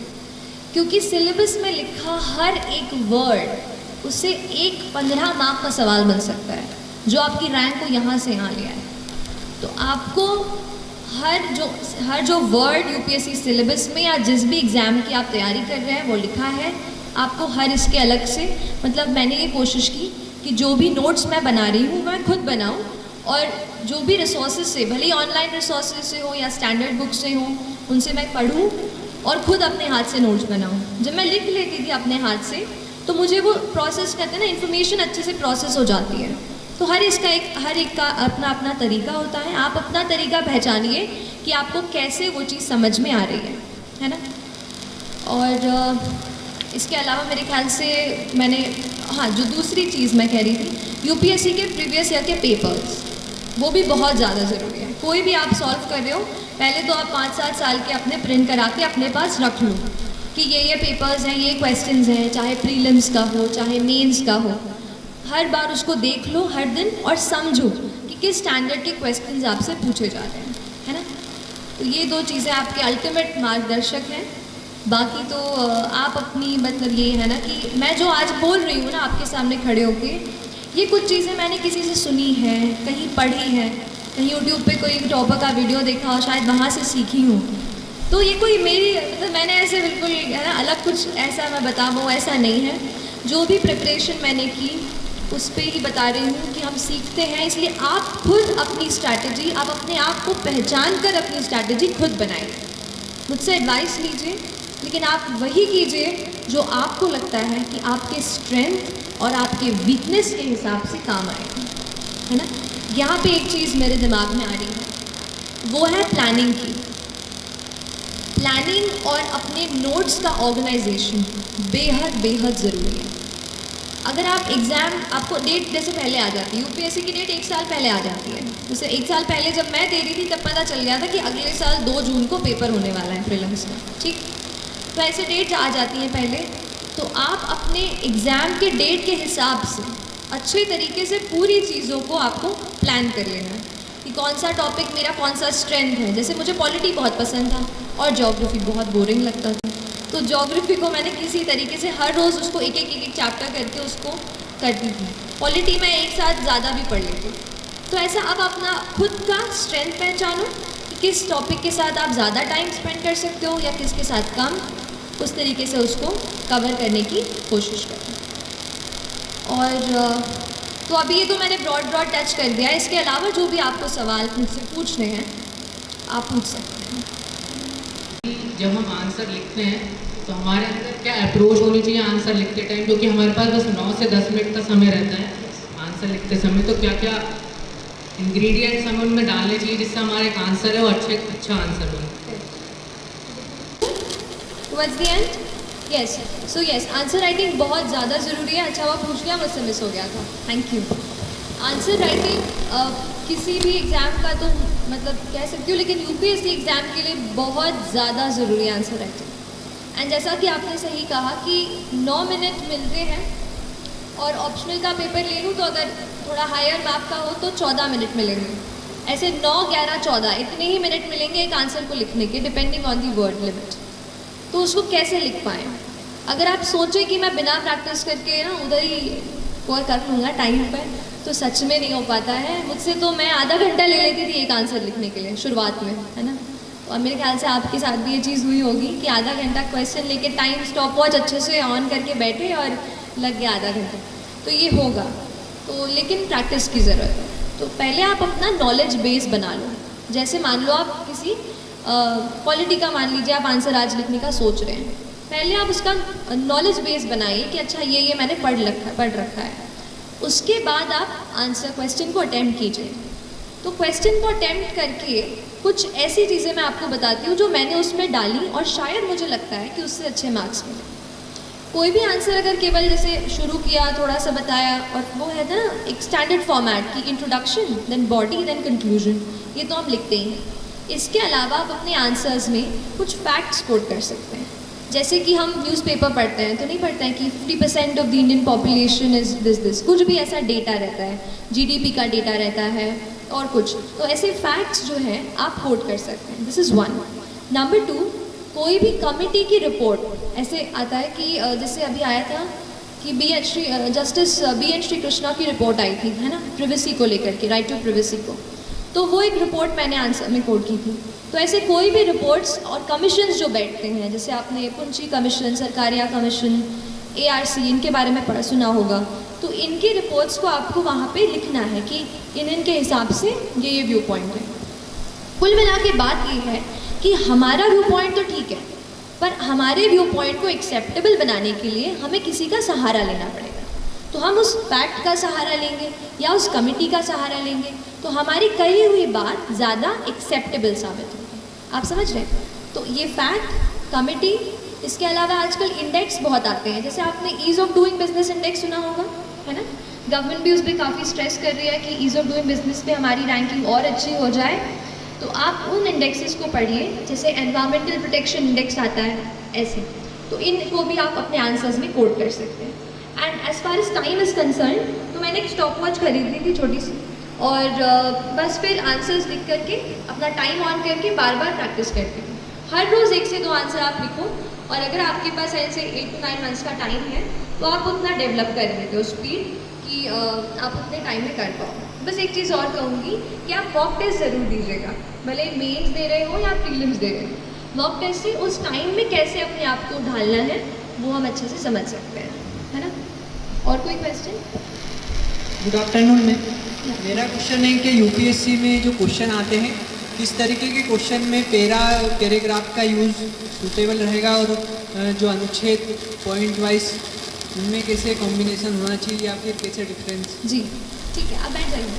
क्योंकि सिलेबस में लिखा हर एक वर्ड उससे एक 15 मार्क का सवाल बन सकता है, जो आपकी रैंक को यहाँ से यहाँ ले आए। तो आपको हर जो वर्ड यूपीएससी सिलेबस में या जिस भी एग्ज़ाम की आप तैयारी कर रहे हैं वो लिखा है, आपको हर इसके अलग से, मतलब मैंने ये कोशिश की कि जो भी नोट्स मैं बना रही हूँ मैं खुद बनाऊँ, और जो भी रिसोर्सेज से, भले ही ऑनलाइन रिसोर्सेज से हो या स्टैंडर्ड बुक से हो, उनसे मैं पढ़ूँ और खुद अपने हाथ से नोट्स बनाऊँ। जब मैं लिख लेती थी अपने हाथ से तो मुझे वो प्रोसेस करते हैं ना, इन्फॉर्मेशन अच्छे से प्रोसेस हो जाती है। तो हर एक का अपना अपना तरीका होता है, आप अपना तरीका पहचानिए कि आपको कैसे वो चीज़ समझ में आ रही है ना। और इसके अलावा मेरे ख्याल से मैंने, हाँ, जो दूसरी चीज़ मैं कह रही थी, यूपीएससी के प्रीवियस ईयर के पेपर्स, वो भी बहुत ज़्यादा ज़रूरी है। कोई भी आप सॉल्व कर रहे हो, पहले तो आप 5-7 साल के अपने प्रिंट करा के अपने पास रख लो कि ये पेपर्स हैं, ये क्वेश्चंस हैं, चाहे प्रीलिम्स का हो चाहे मेंस का हो, हर बार उसको देख लो हर दिन और समझो कि किस स्टैंडर्ड के क्वेश्चंस आपसे पूछे जा रहे हैं, है ना। तो ये 2 चीज़ें आपके अल्टीमेट मार्गदर्शक हैं। बाकी तो आप अपनी, मतलब ये है ना कि मैं जो आज बोल रही हूँ ना आपके सामने खड़े होके, ये कुछ चीज़ें मैंने किसी से सुनी है, कहीं पढ़ी है, कहीं यूट्यूब पे कोई टॉपर का वीडियो देखा और शायद वहाँ से सीखी हूँ। तो ये कोई मेरी, मतलब मैंने ऐसे बिल्कुल, है ना, अलग कुछ ऐसा मैं बता वो ऐसा नहीं है। जो भी प्रिपरेशन मैंने की उस पर ही बता रही हूँ कि हम सीखते हैं, इसलिए आप खुद अपनी स्ट्रैटेजी, आप अपने आप को पहचान कर अपनी स्ट्रैटेजी खुद बनाइए। मुझसे एडवाइस लीजिए, लेकिन आप वही कीजिए जो आपको लगता है कि आपके स्ट्रेंथ और आपके वीकनेस के हिसाब से काम आएगा, है ना। यहाँ पे एक चीज़ मेरे दिमाग में आ रही है, वो है प्लानिंग की। प्लानिंग और अपने नोट्स का ऑर्गेनाइजेशन बेहद ज़रूरी है। अगर आप एग्ज़ाम, आपको डेट जैसे पहले आ जाती है, यूपीएससी की डेट 1 साल पहले आ जाती है। जैसे 1 साल पहले जब मैं दे रही थी तब पता चल गया था कि अगले साल 2 जून को पेपर होने वाला है प्रीलिम्स का, ठीक। तो ऐसे डेट आ जाती हैं पहले, तो आप अपने एग्ज़ाम के डेट के हिसाब से अच्छे तरीके से पूरी चीज़ों को आपको प्लान कर लेना है कि कौन सा टॉपिक मेरा कौन सा स्ट्रेंथ है। जैसे मुझे पॉलिटी बहुत पसंद था और ज्योग्राफी बहुत बोरिंग लगता था, तो ज्योग्राफी को मैंने किसी तरीके से हर रोज़ उसको एक चैप्टर करके उसको करती थी। पॉलिटी में एक साथ ज़्यादा भी पढ़ लेती। तो ऐसा आप अपना खुद का स्ट्रेंथ पहचानो कि किस टॉपिक के साथ आप ज़्यादा टाइम स्पेंड कर सकते हो या किसके साथ कम, उस तरीके से उसको कवर करने की कोशिश करें। और तो अभी ये तो मैंने ब्रॉड टच कर दिया है। इसके अलावा जो भी आपको सवाल मुझसे पूछने हैं आप पूछ सकते हैं। जब हम आंसर लिखते हैं तो हमारे अंदर क्या अप्रोच होनी चाहिए आंसर लिखते टाइम, क्योंकि हमारे पास बस 9 से 10 मिनट का समय रहता है आंसर लिखते समय, तो क्या क्या इंग्रेडिएंट्स हमें उनमें डालने चाहिए जिससे हमारा एक आंसर है वो अच्छा आंसर बने। Towards the end? Yes. So yes, answer writing बहुत ज़्यादा ज़रूरी है। अच्छा हुआ पूछ लिया, मुझसे मिस हो गया था, थैंक यू। आंसर राइटिंग किसी भी एग्ज़ाम का तो मतलब कह सकती हूँ, लेकिन यूपीएससी एग्ज़ाम के लिए बहुत ज़्यादा ज़रूरी है आंसर राइटिंग। एंड जैसा कि आपने सही कहा कि 9 मिनट मिलते हैं, और ऑप्शनल का पेपर ले लूँ तो अगर थोड़ा हायर मार्क का हो तो 14 मिनट मिलेंगे। ऐसे 9, 11, 14 इतने ही मिनट मिलेंगे एक आंसर को लिखने के, depending on the word limit. तो उसको कैसे लिख पाएँ? अगर आप सोचें कि मैं बिना प्रैक्टिस करके ना उधर ही स्कोर कर लूँगा टाइम पर, तो सच में नहीं हो पाता है। मुझसे तो मैं आधा घंटा ले लेती थी एक आंसर लिखने के लिए शुरुआत में, है ना। और मेरे ख्याल से आपके साथ भी ये चीज़ हुई होगी कि आधा घंटा क्वेश्चन लेके टाइम स्टॉप वॉच अच्छे से ऑन करके बैठे और लग गया आधा घंटा। तो ये होगा, तो लेकिन प्रैक्टिस की ज़रूरत है। तो पहले आप अपना नॉलेज बेस बना लो। जैसे मान लो आप किसी पॉलिटी का मान लीजिए आप आंसर आज लिखने का सोच रहे हैं, पहले आप उसका नॉलेज बेस बनाइए कि अच्छा ये मैंने पढ़ रखा है। उसके बाद आप आंसर क्वेश्चन को अटेम्प्ट कीजिए। तो क्वेश्चन को अटेम्प्ट करके कुछ ऐसी चीज़ें मैं आपको बताती हूँ जो मैंने उसमें डाली और शायद मुझे लगता है कि उससे अच्छे मार्क्स मिले। कोई भी आंसर अगर केवल जैसे शुरू किया, थोड़ा सा बताया, और वो है ना एक स्टैंडर्ड फॉर्मेट की introduction, then body, then conclusion, ये तो हम लिखते ही हैं। इसके अलावा आप अपने आंसर्स में कुछ फैक्ट्स कोट कर सकते हैं। जैसे कि हम न्यूज़पेपर पढ़ते हैं तो नहीं पढ़ते हैं कि 50% of the Indian population is this, कुछ भी ऐसा डेटा रहता है, जीडीपी का डेटा रहता है और कुछ, तो ऐसे फैक्ट्स जो हैं आप कोट कर सकते हैं। This is 1। नंबर 2, कोई भी कमिटी की रिपोर्ट ऐसे आता है कि जैसे अभी आया था कि justice B N Sri Krishna की रिपोर्ट आई थी, है ना, प्रिवेसी को लेकर के, राइट टू प्रिवेसी को, तो वो एक रिपोर्ट मैंने आंसर में कोट की थी। तो ऐसे कोई भी रिपोर्ट्स और कमीशंस जो बैठते हैं, जैसे आपने पुंची कमीशन, सरकारिया कमीशन, ARC, इनके बारे में सुना होगा, तो इनकी रिपोर्ट्स को आपको वहाँ पे लिखना है कि इनके हिसाब से ये व्यू पॉइंट है। कुल मिला के बात ये है कि हमारा व्यू पॉइंट तो ठीक है, पर हमारे व्यू पॉइंट को एक्सेप्टेबल बनाने के लिए हमें किसी का सहारा लेना पड़ेगा। तो हम उस फैक्ट का सहारा लेंगे या उस कमिटी का सहारा लेंगे, तो हमारी कही हुई बात ज़्यादा एक्सेप्टेबल साबित होगी। आप समझ रहे हैं? तो ये फैक्ट, कमिटी, इसके अलावा आजकल इंडेक्स बहुत आते हैं, जैसे आपने ease of doing business index सुना होगा, है ना। गवर्नमेंट भी उस पर काफ़ी स्ट्रेस कर रही है कि ईज़ ऑफ डूइंग बिजनेस पे हमारी रैंकिंग और अच्छी हो जाए। तो आप उन इंडेक्सेस को पढ़िए, जैसे एनवायरमेंटल प्रोटेक्शन इंडेक्स आता है, ऐसे, तो इनको भी आप अपने आंसर्स में कोट कर सकते हैं। And as far as time is concerned, तो मैंने एक स्टॉप वॉच खरीदी थी छोटी सी, और बस फिर आंसर्स लिख करके अपना टाइम ऑन करके बार बार प्रैक्टिस करती हूँ। हर रोज़ 1 से 2 आंसर आप लिखो, और अगर आपके पास ऐसे 8 to 9 मंथ्स का टाइम है तो आप उतना डेवलप कर लेते हो स्पीड कि आप उतने टाइम में कर पाओ। बस एक चीज़ और कहूँगी कि आप मॉक टेस्ट ज़रूर दीजिएगा, भले मेंस दे रहे हो या प्रीलिम्स दे रहे हो। मॉक टेस्ट से उस टाइम में कैसे अपने आप को ढालना है वो हम अच्छे से समझ सकते हैं, है ना। और कोई क्वेश्चन? गुड आफ्टरनून मैम, मेरा क्वेश्चन है कि यूपीएससी में जो क्वेश्चन आते हैं, किस तरीके के क्वेश्चन में पैराग्राफ का यूज़ सूटेबल रहेगा, और जो अनुच्छेद पॉइंट वाइज उनमें कैसे कॉम्बिनेशन होना चाहिए या फिर कैसे डिफरेंस? जी ठीक है, आप बैठ जाइए।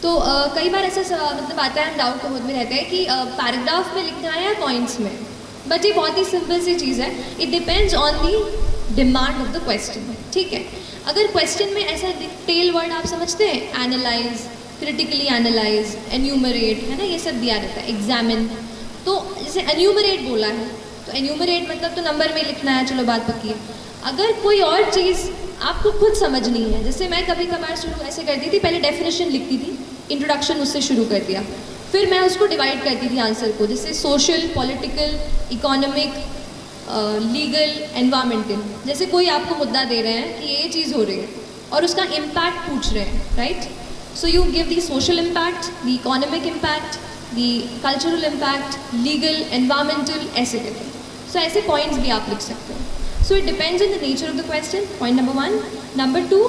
तो कई बार ऐसा मतलब आता है, हम डाउट होद में रहते हैं कि पैराग्राफ में लिखना है या पॉइंट्स में, बट ये बहुत ही सिंपल सी चीज़ है। It depends on the demand of the question, ठीक है। अगर क्वेश्चन में ऐसा टेल वर्ड आप समझते हैं, एनालाइज, क्रिटिकली एनालाइज, एन्यूमरेट, है ना, ये सब दिया रहता है, एग्जामिन। तो जैसे एन्यूमरेट बोला है, तो एन्यूमरेट मतलब तो नंबर में लिखना है, चलो बात पक्की है। अगर कोई और चीज़ आपको खुद समझनी है, जैसे मैं कभी कभार शुरू ऐसे करती थी, पहले डेफिनेशन लिखती थी, इंट्रोडक्शन उससे शुरू कर दिया, फिर मैं उसको डिवाइड करती थी आंसर को, जैसे social, political, economic, legal, environmental. जैसे कोई आपको मुद्दा दे रहे हैं कि ये चीज़ हो रही है और उसका इम्पैक्ट पूछ रहे हैं, right. So you give the social impact, the economic impact, the cultural impact, legal, environmental, ऐसे करके। सो ऐसे पॉइंट्स भी आप लिख सकते हो। So it depends on the nature of the question, point number 1। Number 2,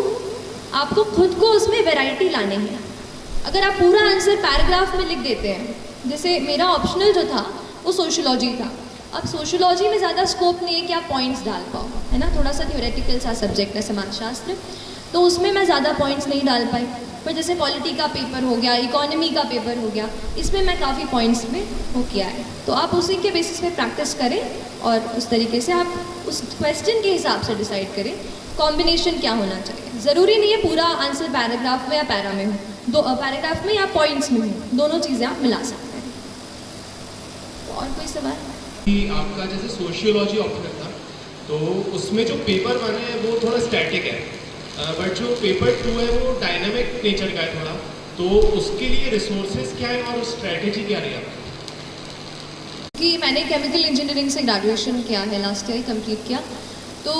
आपको खुद को उसमें वैरायटी लाने हैं। अगर आप पूरा आंसर पैराग्राफ में लिख देते हैं, जैसे मेरा ऑप्शनल जो था वो सोशियोलॉजी था, अब सोशियोलॉजी में ज़्यादा स्कोप नहीं है कि आप पॉइंट्स डाल पाओ, है ना, थोड़ा सा थ्योरेटिकल सा सब्जेक्ट है समाजशास्त्र, तो उसमें मैं ज़्यादा पॉइंट्स नहीं डाल पाई। पर जैसे पॉलिटी का पेपर हो गया, इकोनॉमी का पेपर हो गया, इसमें मैं काफ़ी पॉइंट्स में वो किया है। तो आप उसी के बेसिस पे प्रैक्टिस करें और उस तरीके से आप उस क्वेश्चन के हिसाब से डिसाइड करें कॉम्बिनेशन क्या होना चाहिए। ज़रूरी नहीं है पूरा आंसर पैराग्राफ में या पैरा में हो, पैराग्राफ में या पॉइंट्स में हो, दोनों चीज़ें आप मिला सकते हैं। तो और कोई सवाल? कि आपका जैसे सोशियोलॉजी ऑप्शनल था, तो उसमें जो पेपर 1 है वो थोड़ा स्टैटिक है, बट जो पेपर 2 है वो डायनामिक नेचर का है थोड़ा, तो उसके लिए रिसोर्सेज क्या है और स्ट्रैटेजी क्या रही है? कि मैंने केमिकल इंजीनियरिंग से ग्रेजुएशन किया है, लास्ट ईयर कंप्लीट किया, तो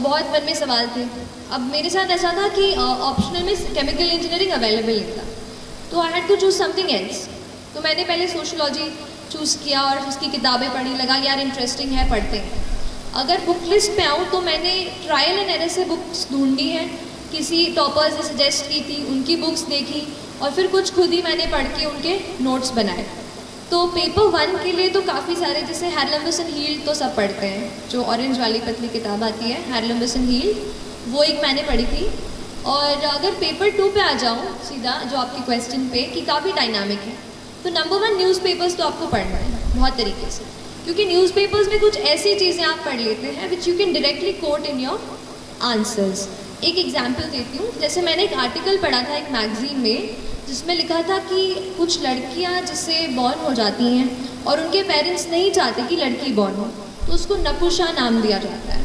बहुत मन में सवाल थे। अब मेरे साथ ऐसा था कि ऑप्शनल में केमिकल इंजीनियरिंग अवेलेबल नहीं था, तो I had to choose something else. तो मैंने पहले सोशियोलॉजी चूज़ किया और उसकी किताबें पढ़ी, लगा यार इंटरेस्टिंग है, पढ़ते हैं। अगर बुक लिस्ट पे आऊँ तो मैंने ट्रायल एंड एरर से बुक्स ढूंढी हैं, किसी टॉपर्स ने सजेस्ट की थी, उनकी बुक्स देखी, और फिर कुछ खुद ही मैंने पढ़ के उनके नोट्स बनाए। तो पेपर 1 के लिए तो काफ़ी सारे, जैसे हैरलम्बस एंड हील्ड तो सब पढ़ते हैं, जो ऑरेंज वाली पतली किताब आती है हैरलम्बस एंड हील्ड, वो एक मैंने पढ़ी थी। और अगर पेपर 2 पे आ जाऊँ सीधा, जो आपके क्वेश्चन पे कि काफ़ी डायनामिक है, तो नंबर 1 न्यूज़पेपर्स तो आपको पढ़ना है बहुत तरीके से, क्योंकि न्यूज़पेपर्स में कुछ ऐसी चीज़ें आप पढ़ लेते हैं which you can directly quote in your answers. एक एग्जाम्पल देती हूँ, जैसे मैंने एक आर्टिकल पढ़ा था एक मैगजीन में, जिसमें लिखा था कि कुछ लड़कियाँ जिससे बॉर्न हो जाती हैं और उनके पेरेंट्स नहीं चाहते कि लड़की बॉर्न हो, तो उसको नपुंसक नाम दिया जाता है।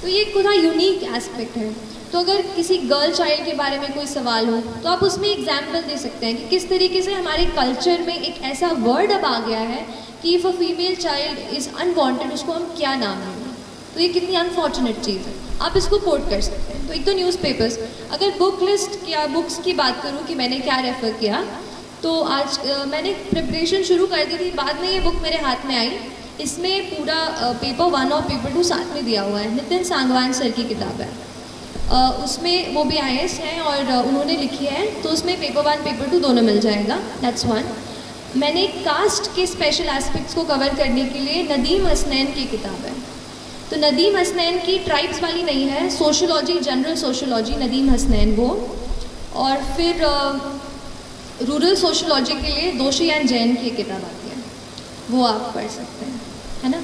तो ये थोड़ा यूनिक एस्पेक्ट है। तो अगर किसी गर्ल चाइल्ड के बारे में कोई सवाल हो तो आप उसमें एग्जाम्पल दे सकते हैं कि किस तरीके से हमारे कल्चर में एक ऐसा वर्ड अब आ गया है कि if a female child is unwanted उसको हम क्या नाम देंगे। तो ये कितनी अनफॉर्चुनेट चीज़ है। आप इसको कोट कर सकते हैं। तो एक तो न्यूज़पेपर्स, अगर बुक लिस्ट या बुक्स की बात करूँ कि मैंने क्या रेफ़र किया, तो आज मैंने प्रिपरेशन शुरू कर दी थी, बाद में ये बुक मेरे हाथ में आई। इसमें पूरा पेपर 1 और पेपर 2 साथ में दिया हुआ है। नितिन सांगवान सर की किताब है। उसमें वो भी IAS हैं और उन्होंने लिखी है, तो उसमें पेपर 1 पेपर 2 दोनों मिल जाएगा। That's one. मैंने कास्ट के स्पेशल एस्पेक्ट्स को कवर करने के लिए नदीम हसनैन की किताब है। तो नदीम हसनैन की ट्राइब्स वाली नहीं है, sociology, general sociology, Nadeem Hasnain वो। और फिर रूरल सोशोलॉजी के लिए दोषी एंड जैन की किताब आती है, वो आप पढ़ सकते हैं, है ना।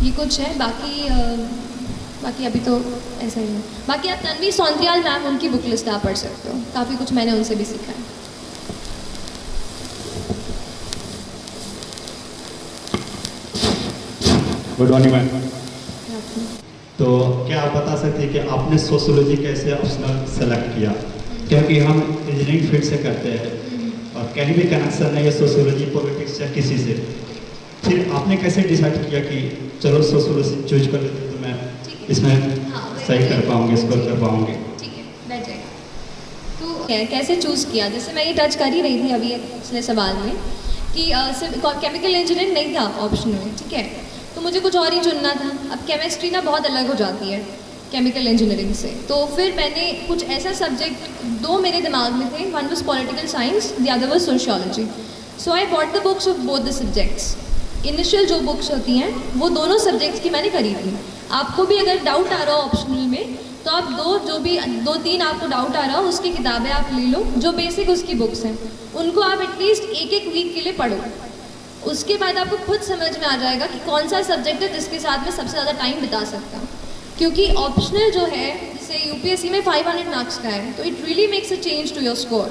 ये कुछ है, बाकी अभी तो ऐसा ही है। बाकी आप तन्वी सौंद्रियाल मैम, उनकी बुक लिस्ट आप पढ़ सकते हो, काफ़ी कुछ मैंने उनसे भी सीखा है। Good morning ma'am. तो क्या आप बता सकते हैं कि आपने सोशियोलॉजी कैसे ऑप्शनल सेलेक्ट किया? क्योंकि हम इंजीनियरिंग फील्ड से करते हैं और कहीं भी कनेक्शन नहीं है सोशियोलॉजी पॉलिटिक्स या किसी से। फिर आपने कैसे डिसाइड किया कि चलो सोशियोलॉजी चूज कर लेते तो मैं इसमें सही कर पाऊँगी, स्कोर कर पाऊँगी? ठीक है, बैठ जाएगा। तो कैसे चूज़ किया, जैसे मैं ये टच कर ही रही थी अभी पिछले सवाल में कि केमिकल इंजीनियरिंग नहीं था ऑप्शन में, ठीक है, तो मुझे कुछ और ही चुनना था। अब केमिस्ट्री ना बहुत अलग हो जाती है केमिकल इंजीनियरिंग से, तो फिर मैंने कुछ ऐसा सब्जेक्ट 2 मेरे दिमाग में थे, one was political science, the other was sociology. So I bought the books of both the subjects. Initial जो बुक्स होती हैं वो दोनों सब्जेक्ट्स की मैंने खरीदी। आपको भी अगर डाउट आ रहा हो ऑप्शनल में, तो आप 2-3 आपको डाउट आ रहा हो उसकी किताबें आप ले लो, जो बेसिक उसकी बुक्स हैं उनको आप एटलीस्ट एक वीक के लिए पढ़ो। उसके बाद आपको खुद समझ में आ जाएगा कि कौन सा सब्जेक्ट है जिसके साथ में सबसे ज़्यादा टाइम बिता सकता हूँ। क्योंकि ऑप्शनल जो है, जैसे UPSC में 500 मार्क्स का है, तो it really makes a change to your score.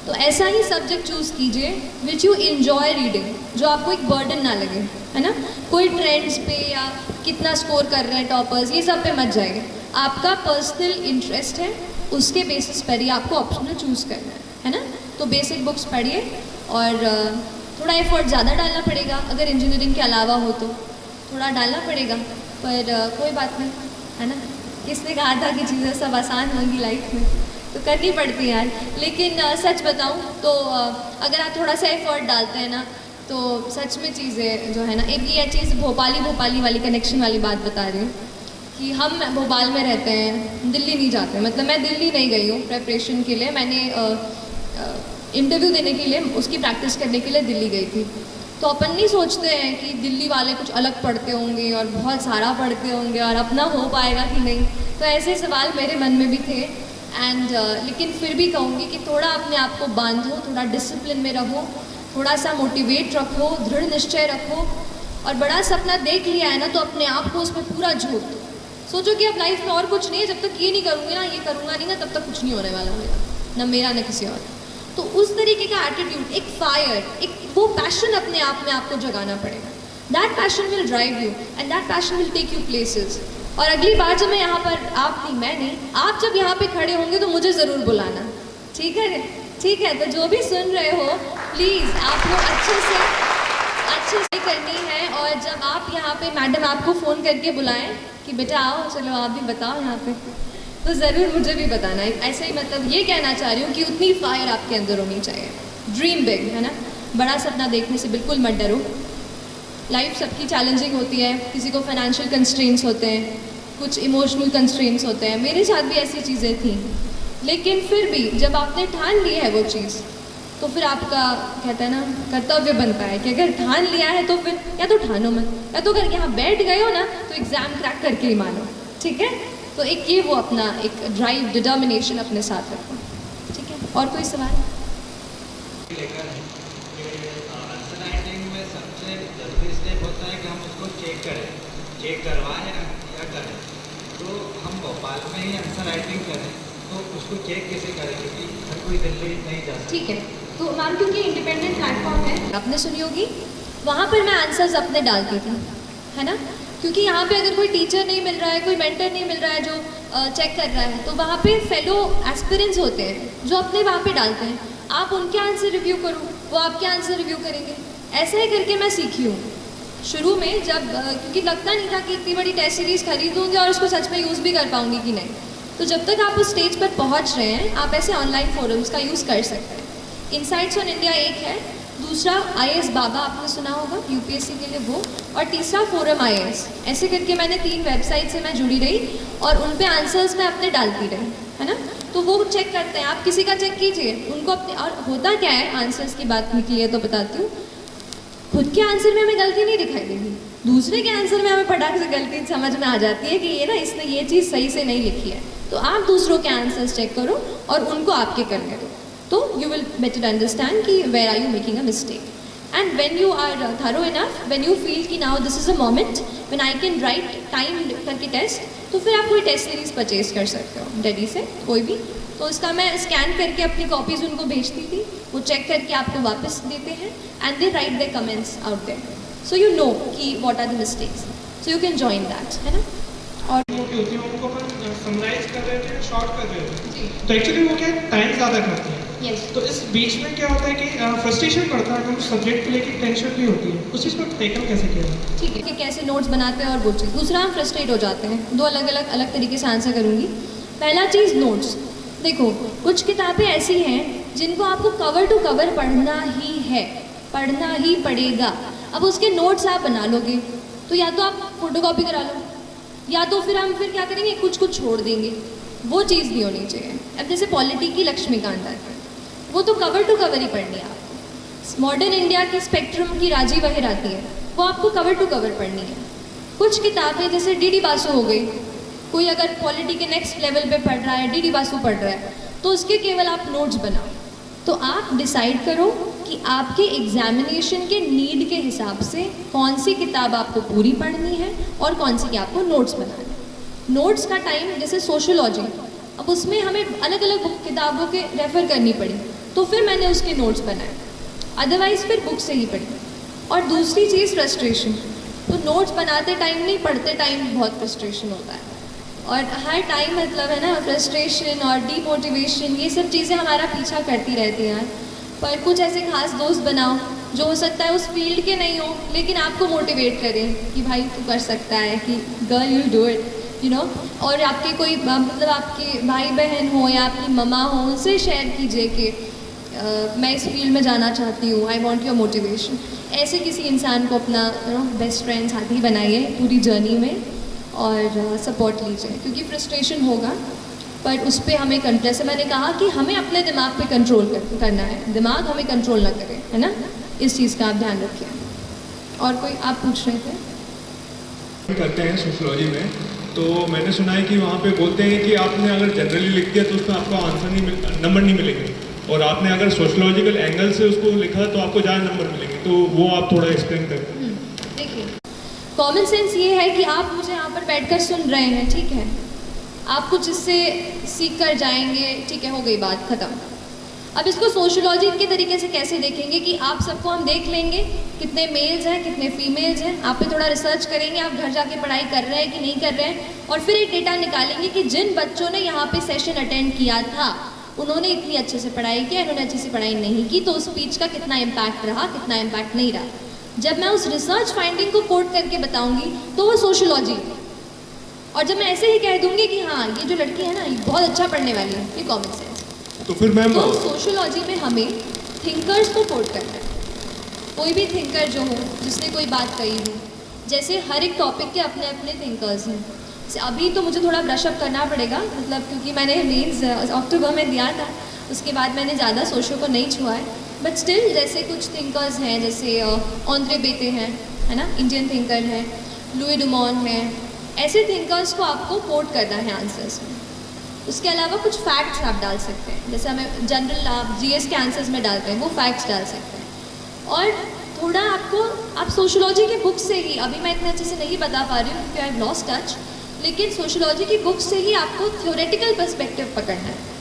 तो ऐसा ही सब्जेक्ट चूज़ कीजिए विच यू इन्जॉय रीडिंग, जो आपको एक बर्डन ना लगे, है ना। कोई ट्रेंड्स पे या कितना स्कोर कर रहे हैं टॉपर्स, ये सब पे मत जाइए। आपका पर्सनल इंटरेस्ट है, उसके बेसिस पर ही आपको ऑप्शनल चूज़ करना है ना। तो बेसिक बुक्स पढ़िए और थोड़ा एफर्ट ज़्यादा डालना पड़ेगा, अगर इंजीनियरिंग के अलावा हो तो थोड़ा डालना पड़ेगा, पर कोई बात नहीं, है ना। किसने कहा था कि चीज़ें सब आसान होंगी लाइफ में, तो करनी पड़ती है यार। लेकिन सच बताऊँ तो अगर आप थोड़ा सा एफर्ट डालते हैं ना, तो सच में चीज़ें जो है ना, एक ये चीज़ भोपाली वाली कनेक्शन वाली बात बता रही हूँ कि हम भोपाल में रहते हैं, दिल्ली नहीं जाते। मतलब मैं दिल्ली नहीं गई हूँ प्रेपरेशन के लिए, मैंने इंटरव्यू देने के लिए, उसकी प्रैक्टिस करने के लिए दिल्ली गई थी। तो अपन नहीं सोचते हैं कि दिल्ली वाले कुछ अलग पढ़ते होंगे और बहुत सारा पढ़ते होंगे और अपना हो पाएगा कि नहीं। तो ऐसे सवाल मेरे मन में भी थे लेकिन फिर भी कहूँगी कि थोड़ा अपने आप को बांधो, थोड़ा डिसिप्लिन में रहो, थोड़ा सा मोटिवेट रखो, दृढ़ निश्चय रखो, और बड़ा सपना देख लिया है ना तो अपने आप को उसमें पूरा झोंक दो। सोचो कि अब लाइफ में और कुछ नहीं है, जब तक ये नहीं करूँगी ना, ये करूँगा नहीं ना, तब तक कुछ नहीं होने वाला मेरा, ना मेरा ना किसी और। तो उस तरीके का एटीट्यूड, एक फायर, एक वो पैशन अपने आप में आपको जगाना पड़ेगा। That passion will drive you and that passion will take you places. और अगली बार जब मैं यहाँ पर, आप नहीं मैं नहीं, आप जब यहाँ पे खड़े होंगे तो मुझे ज़रूर बुलाना, ठीक है? ठीक है, तो जो भी सुन रहे हो प्लीज़ आप लोग अच्छे से करनी है। और जब आप यहाँ पे मैडम आपको फ़ोन करके बुलाएं कि बेटा आओ, चलो आप भी बताओ यहाँ पे, तो ज़रूर मुझे भी बताना है। ऐसे ही मतलब ये कहना चाह रही हूँ कि उतनी फायर आपके अंदर होनी चाहिए। ड्रीम बिग, है ना, बड़ा सपना देखने से बिल्कुल मत डरो। लाइफ सबकी चैलेंजिंग होती है, किसी को फाइनेंशियल कंस्ट्रेंट्स होते हैं, कुछ इमोशनल कंस्ट्रेंट्स होते हैं, मेरे साथ भी ऐसी चीज़ें थी। लेकिन फिर भी जब आपने ठान ली है वो चीज़, तो फिर आपका कहते हैं ना कर्तव्य बनता है कि अगर ठान लिया है तो फिर या तो ठानो मत, या तो अगर यहाँ बैठ गए हो ना तो एग्ज़ाम क्रैक करके ही मानो, ठीक है। तो एक ये वो अपना एक ड्राइव, डिटर्मिनेशन अपने साथ रखो, ठीक है। और कोई सवाल? लेकर आंसर राइटिंग में सबसे जरूरी स्टेप होता है कि हम उसको चेक करवाएं या करें। तो हम भोपाल में ही आंसर राइटिंग करें तो उसको चेक कैसे करें, क्योंकि हर कोई दिल्ली नहीं जा सकता। ठीक है, तो मैम क्योंकि इंडिपेंडेंट प्लेटफॉर्म है, आपने सुनी होगी, वहाँ पर मैं आंसर्स अपने डालती थी, है ना। क्योंकि यहाँ पे अगर कोई टीचर नहीं मिल रहा है, कोई मेंटर नहीं मिल रहा है जो चेक कर रहा है, तो वहाँ पे फेलो एस्पिरेंट्स होते हैं जो अपने वहाँ पे डालते हैं। आप उनके आंसर रिव्यू करो, वो आपके आंसर रिव्यू करेंगे। ऐसा ही करके मैं सीखी हूँ। शुरू में जब क्योंकि लगता नहीं था कि इतनी बड़ी टेस्ट सीरीज़ खरीदूंगी और उसको सच में यूज़ भी कर पाऊंगी कि नहीं। तो जब तक आप उस स्टेज पर पहुंच रहे हैं, आप ऐसे ऑनलाइन फोरम्स का यूज़ कर सकते हैं। इनसाइट्स ऑन इंडिया एक है, दूसरा IAS बाबा आपने सुना होगा UPSC के लिए वो, और तीसरा फोरम IAS। ऐसे करके मैंने 3 वेबसाइट से मैं जुड़ी रही और उन पे आंसर्स मैं अपने डालती रही, है ना। तो वो चेक करते हैं, आप किसी का चेक कीजिए उनको अपने। और होता क्या है, आंसर्स की बात निकली है तो बताती हूँ, खुद के आंसर में हमें गलती नहीं दिखाई देगी, दूसरे के आंसर में हमें फटाक से गलती समझ में आ जाती है कि ये ना इसने ये चीज़ सही से नहीं लिखी है। तो आप दूसरों के आंसर्स चेक करो और उनको आपके करने दो, तो यू विल बेटर अंडरस्टैंड कि where are you making a mistake. And when you are thorough enough, when you feel कि now this is a moment when I can write time करके टेस्ट, तो फिर आप कोई टेस्ट सीरीज परचेज कर सकते हो डेडी से कोई भी। तो इसका मैं स्कैन करके अपनी कॉपीज़ उनको भेजती थी, वो चेक करके आपको वापस देते हैं and they write the comments out there, so you know कि what are the mistakes, so you can join that, है ना। और मोटी होती है उनको अपन समराइज कर रहे थे, शॉर्ट कर रहे थे, तो एक्चुअली वो क्या टाइम ज़्यादा खाती है। यस, तो इस बीच में क्या होता है कि फ्रस्ट्रेशन पड़ता है, हम सब्जेक्ट को लेकर टेंशन भी होती है, उस चीज़ को टैकल कैसे किया जाए? ठीक है कि कैसे नोट्स बनाते हैं और वो चीज़। दूसरा, हम फ्रस्ट्रेट हो जाते हैं। दो अलग तरीके से आंसर करूँगी। पहला चीज़ नोट्स, देखो कुछ किताबें ऐसी हैं जिनको आपको कवर टू कवर पढ़ना ही है, पढ़ना ही पड़ेगा। अब उसके नोट्स आप बना लोगे तो या तो आप फोटोकॉपी करा लो, या तो फिर हम क्या करेंगे, कुछ छोड़ देंगे। वो चीज़ नहीं होनी चाहिए। अब जैसे पॉलिटी की लक्ष्मीकांत है, वो तो कवर टू कवर ही पढ़नी है आपको। मॉडर्न इंडिया की स्पेक्ट्रम की राजी वहीर आती है, वो आपको कवर टू कवर पढ़नी है। कुछ किताबें जैसे DD बासु हो गई, कोई अगर पॉलिटी के नेक्स्ट लेवल पे पढ़ रहा है, DD बासु पढ़ रहा है, तो उसके केवल आप नोट्स बनाओ। तो आप डिसाइड करो कि आपके एग्जामिनेशन के नीड के हिसाब से कौन सी किताब आपको पूरी पढ़नी है और कौन सी की आपको नोट्स बनाने हैं। नोट्स का टाइम, जैसे सोशियोलॉजी, अब उसमें हमें अलग अलग बुक किताबों के रेफ़र करनी पड़ी, तो फिर मैंने उसके नोट्स बनाए, अदरवाइज़ फिर बुक से ही पढ़ी। और दूसरी चीज़ फ्रस्ट्रेशन, तो नोट्स बनाते टाइम नहीं, पढ़ते टाइम बहुत फ्रस्ट्रेशन होता है। और हर टाइम मतलब है ना, फ्रस्ट्रेशन और डीमोटिवेशन, ये सब चीज़ें हमारा पीछा करती रहती हैं। पर कुछ ऐसे खास दोस्त बनाओ जो हो सकता है उस फील्ड के नहीं हो, लेकिन आपको मोटिवेट करें कि भाई तू कर सकता है, कि girl you do it, you know. और आपके कोई मतलब आपके भाई बहन हो या आपकी ममा हो, उनसे शेयर कीजिए कि मैं इस फील्ड में जाना चाहती हूँ, आई वॉन्ट योर मोटिवेशन। ऐसे किसी इंसान को अपना बेस्ट फ्रेंड साथी बनाइए पूरी जर्नी में और सपोर्ट लीजिए, क्योंकि फ्रस्ट्रेशन होगा पर उस पर हमें, जैसे मैंने कहा कि हमें अपने दिमाग पे कंट्रोल करना है, दिमाग हमें कंट्रोल ना करे, है ना। इस चीज़ का आप ध्यान रखिए। और कोई आप पूछ रहे थे? करते हैं सोशियोलॉजी में, तो मैंने सुना है कि वहाँ पे बोलते हैं कि आपने अगर जनरली लिख दिया तो उसमें आपको आंसर नहीं नंबर नहीं मिलेंगे, और आपने अगर सोशियोलॉजिकल एंगल से उसको लिखा तो आपको ज़्यादा नंबर मिलेंगे। तो वो आप थोड़ा एक्सप्लेन करें। देखिए, कॉमन सेंस ये है कि आप मुझे यहाँ पर बैठकर सुन रहे हैं, ठीक है, आप कुछ इससे सीख कर जाएंगे, ठीक है, हो गई बात ख़त्म। अब इसको सोशियोलॉजी के तरीके से कैसे देखेंगे कि आप सबको हम देख लेंगे, कितने मेल्स हैं कितने फीमेल्स हैं, आप पे थोड़ा रिसर्च करेंगे, आप घर जाके पढ़ाई कर रहे हैं कि नहीं कर रहे हैं, और फिर एक डेटा निकालेंगे कि जिन बच्चों ने यहाँ पे सेशन अटेंड किया था उन्होंने इतनी अच्छे से पढ़ाई की, इन्होंने अच्छे से पढ़ाई नहीं की, तो उस स्पीच का कितना इम्पैक्ट रहा, कितना इम्पैक्ट नहीं रहा। जब मैं उस रिसर्च फाइंडिंग को कोट करके बताऊँगी तो वो सोशियोलॉजी, और जब मैं ऐसे ही कह दूँगी कि हाँ ये जो लड़की है ना ये बहुत अच्छा पढ़ने वाली है, ये कॉमन सेंस। तो फिर मैम, तो सोशियोलॉजी में हमें थिंकर्स को कोट करना है, कोई भी थिंकर जो हो जिसने कोई बात कही हो, जैसे हर एक टॉपिक के अपने अपने थिंकर्स हैं। अभी तो मुझे थोड़ा ब्रशअप करना पड़ेगा, मतलब क्योंकि मैंने मेंस अक्टूबर में दिया था, उसके बाद मैंने ज़्यादा सोशो को नहीं छुआ है, बट स्टिल जैसे कुछ थिंकर्स हैं, जैसे ऑन्द्रे बेते हैं, है ना, इंडियन थिंकर है, लुई डुमॉन है, ऐसे थिंकर्स को आपको कोट करना है आंसर्स में। उसके अलावा कुछ फैक्ट्स आप डाल सकते हैं, जैसे हमें जनरल आप GS के आंसर्स में डालते हैं, वो फैक्ट्स डाल सकते हैं। और थोड़ा आपको, आप सोशियोलॉजी की बुक से ही, अभी मैं इतने अच्छे से नहीं बता पा रही हूँ क्योंकि आई हैव लॉस्ट टच, लेकिन सोशियोलॉजी की बुक से ही आपको थ्योरेटिकल पर्सपेक्टिव पकड़ना है।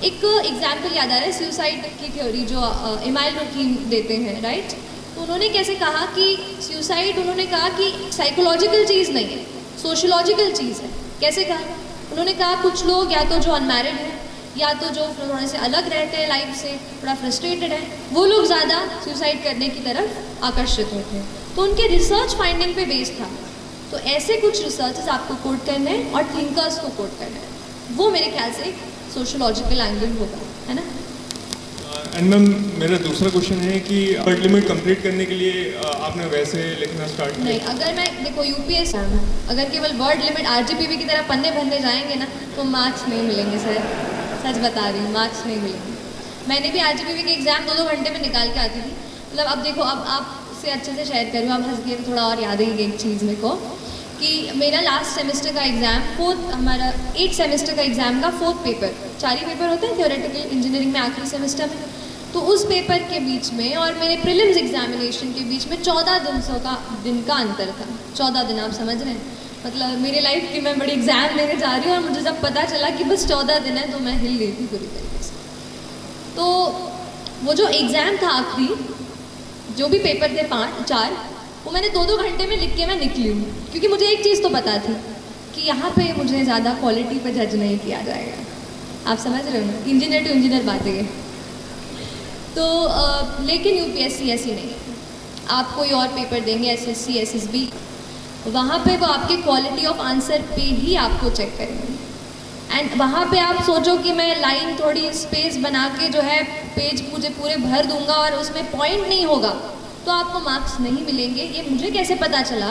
एक एग्जाम्पल याद आ रहा है, सुसाइड की थ्योरी जो इमाइल रकीम देते हैं, राइट। तो उन्होंने कैसे कहा कि सुसाइड, उन्होंने कहा कि साइकोलॉजिकल चीज़ नहीं है, सोशियोलॉजिकल चीज़ है। कैसे कहा? उन्होंने कहा कुछ लोग या तो जो अनमैरिड हैं या तो जो थोड़े से अलग रहते हैं लाइफ से, थोड़ा फ्रस्ट्रेटेड है, वो लोग ज़्यादा सुसाइड करने की तरफ आकर्षित होते हैं। तो उनके रिसर्च फाइंडिंग पे बेस्ड था। तो ऐसे कुछ रिसर्चेस आपको कोट करने हैं और थिंकर्स को कोट करना है, वो मेरे ख्याल से एक सोशियोलॉजिकल एंगल होगा, है ना। एंड मैम मेरा दूसरा क्वेश्चन है कि वर्ड लिमिट कंप्लीट करने के लिए आपने वैसे लिखना स्टार्ट किया? नहीं, अगर मैं देखो यूपीएससी अगर केवल वर्ड लिमिट आरजीपीवी की तरह पन्ने भरने जाएंगे ना तो मार्क्स नहीं मिलेंगे सर, सच बता रही हूँ, मार्क्स नहीं मिलेंगे। मैंने भी आरजीपीवी के एग्ज़ाम 2-2 घंटे में निकाल के आती थी। मतलब अब देखो, अब आपसे अच्छे से शेयर करूँ, आप हंस गए तो थोड़ा और याद आएगी एक चीज़ मेरे को कि मेरा लास्ट सेमेस्टर का एग्ज़ाम हमारा 8 सेमेस्टर का एग्ज़ाम का 4th पेपर, 4 ही पेपर होते हैं थियोरेटिकल इंजीनियरिंग में आखिरी सेमेस्टर में, तो उस पेपर के बीच में और मेरे प्रीलिम्स एग्जामिनेशन के बीच में 14 दिन का अंतर था। 14 दिन, आप समझ रहे हैं, मतलब मेरी लाइफ की मैं बड़ी एग्ज़ाम देने जा रही हूँ और मुझे जब पता चला कि बस 14 दिन है तो मैं हिल गई थी पूरी तरीके से। तो वो जो एग्ज़ाम था आखिरी, जो भी पेपर थे 4, वो मैंने 2-2 घंटे में लिख के मैं निकली हूँ, क्योंकि मुझे एक चीज़ तो पता थी कि यहाँ पे मुझे ज़्यादा क्वालिटी पे जज नहीं किया जाएगा। आप समझ रहे हो ना, इंजीनियर टू इंजीनियर बातें है। तो लेकिन यूपीएससी ऐसी नहीं है, आप कोई और पेपर देंगे एसएससी एसएसबी, वहाँ पे वो आपके क्वालिटी ऑफ आंसर पे ही आपको चेक करेंगे। एंड वहाँ पे आप सोचो कि मैं लाइन थोड़ी स्पेस बना के जो है पेज मुझे पूरे भर दूंगा और उसमें पॉइंट नहीं होगा तो आपको मार्क्स नहीं मिलेंगे। ये मुझे कैसे पता चला?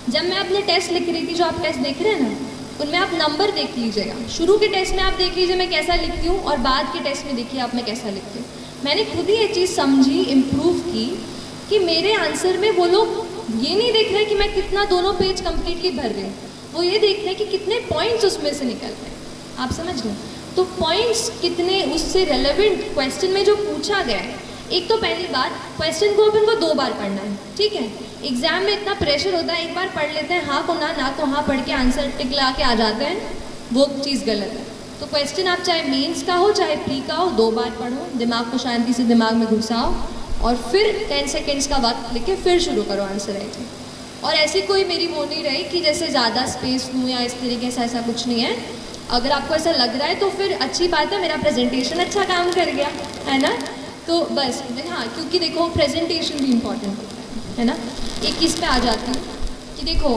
जब मैं अपने टेस्ट लिख रही थी, जो आप टेस्ट देख रहे हैं ना, उनमें आप नंबर देख लीजिएगा। शुरू के टेस्ट में आप देख लीजिए मैं कैसा लिखती हूँ और बाद के टेस्ट में देखिए आप मैं कैसा लिखती हूँ। मैंने खुद ही ये चीज़ समझी, इम्प्रूव की कि मेरे आंसर में वो लोग ये नहीं देख रहे कि मैं कितना दोनों पेज कम्प्लीटली भर रही हूँ, वो ये देख रहे कि कितने पॉइंट्स उसमें से निकल रहे हैं। आप समझ रहे हैं? तो पॉइंट्स कितने उससे रेलेवेंट क्वेश्चन में जो पूछा गया है। एक तो पहली बात, क्वेश्चन को अपन को 2 बार पढ़ना है, ठीक है। एग्जाम में इतना प्रेशर होता है, एक बार पढ़ लेते हैं हाँ को ना को हाँ पढ़ के आंसर टिक ला के आ जाते हैं, वो चीज़ गलत है। तो क्वेश्चन आप चाहे मेंस का हो चाहे प्री का हो, 2 बार पढ़ो, दिमाग को शांति से दिमाग में घुसाओ और फिर 10 सेकेंड्स का वक्त लेके फिर शुरू करो आंसर राइटिंग। और ऐसी कोई मेरी वो नहीं रही कि जैसे ज़्यादा स्पेस लूँ या इस तरीके से, ऐसा कुछ नहीं है। अगर आपको ऐसा लग रहा है तो फिर अच्छी बात है, मेरा प्रेजेंटेशन अच्छा काम कर गया, है ना। तो बस हाँ, क्योंकि देखो प्रेजेंटेशन भी इम्पॉर्टेंट होता है ना। एक चीज़ पे आ जाती हूँ कि देखो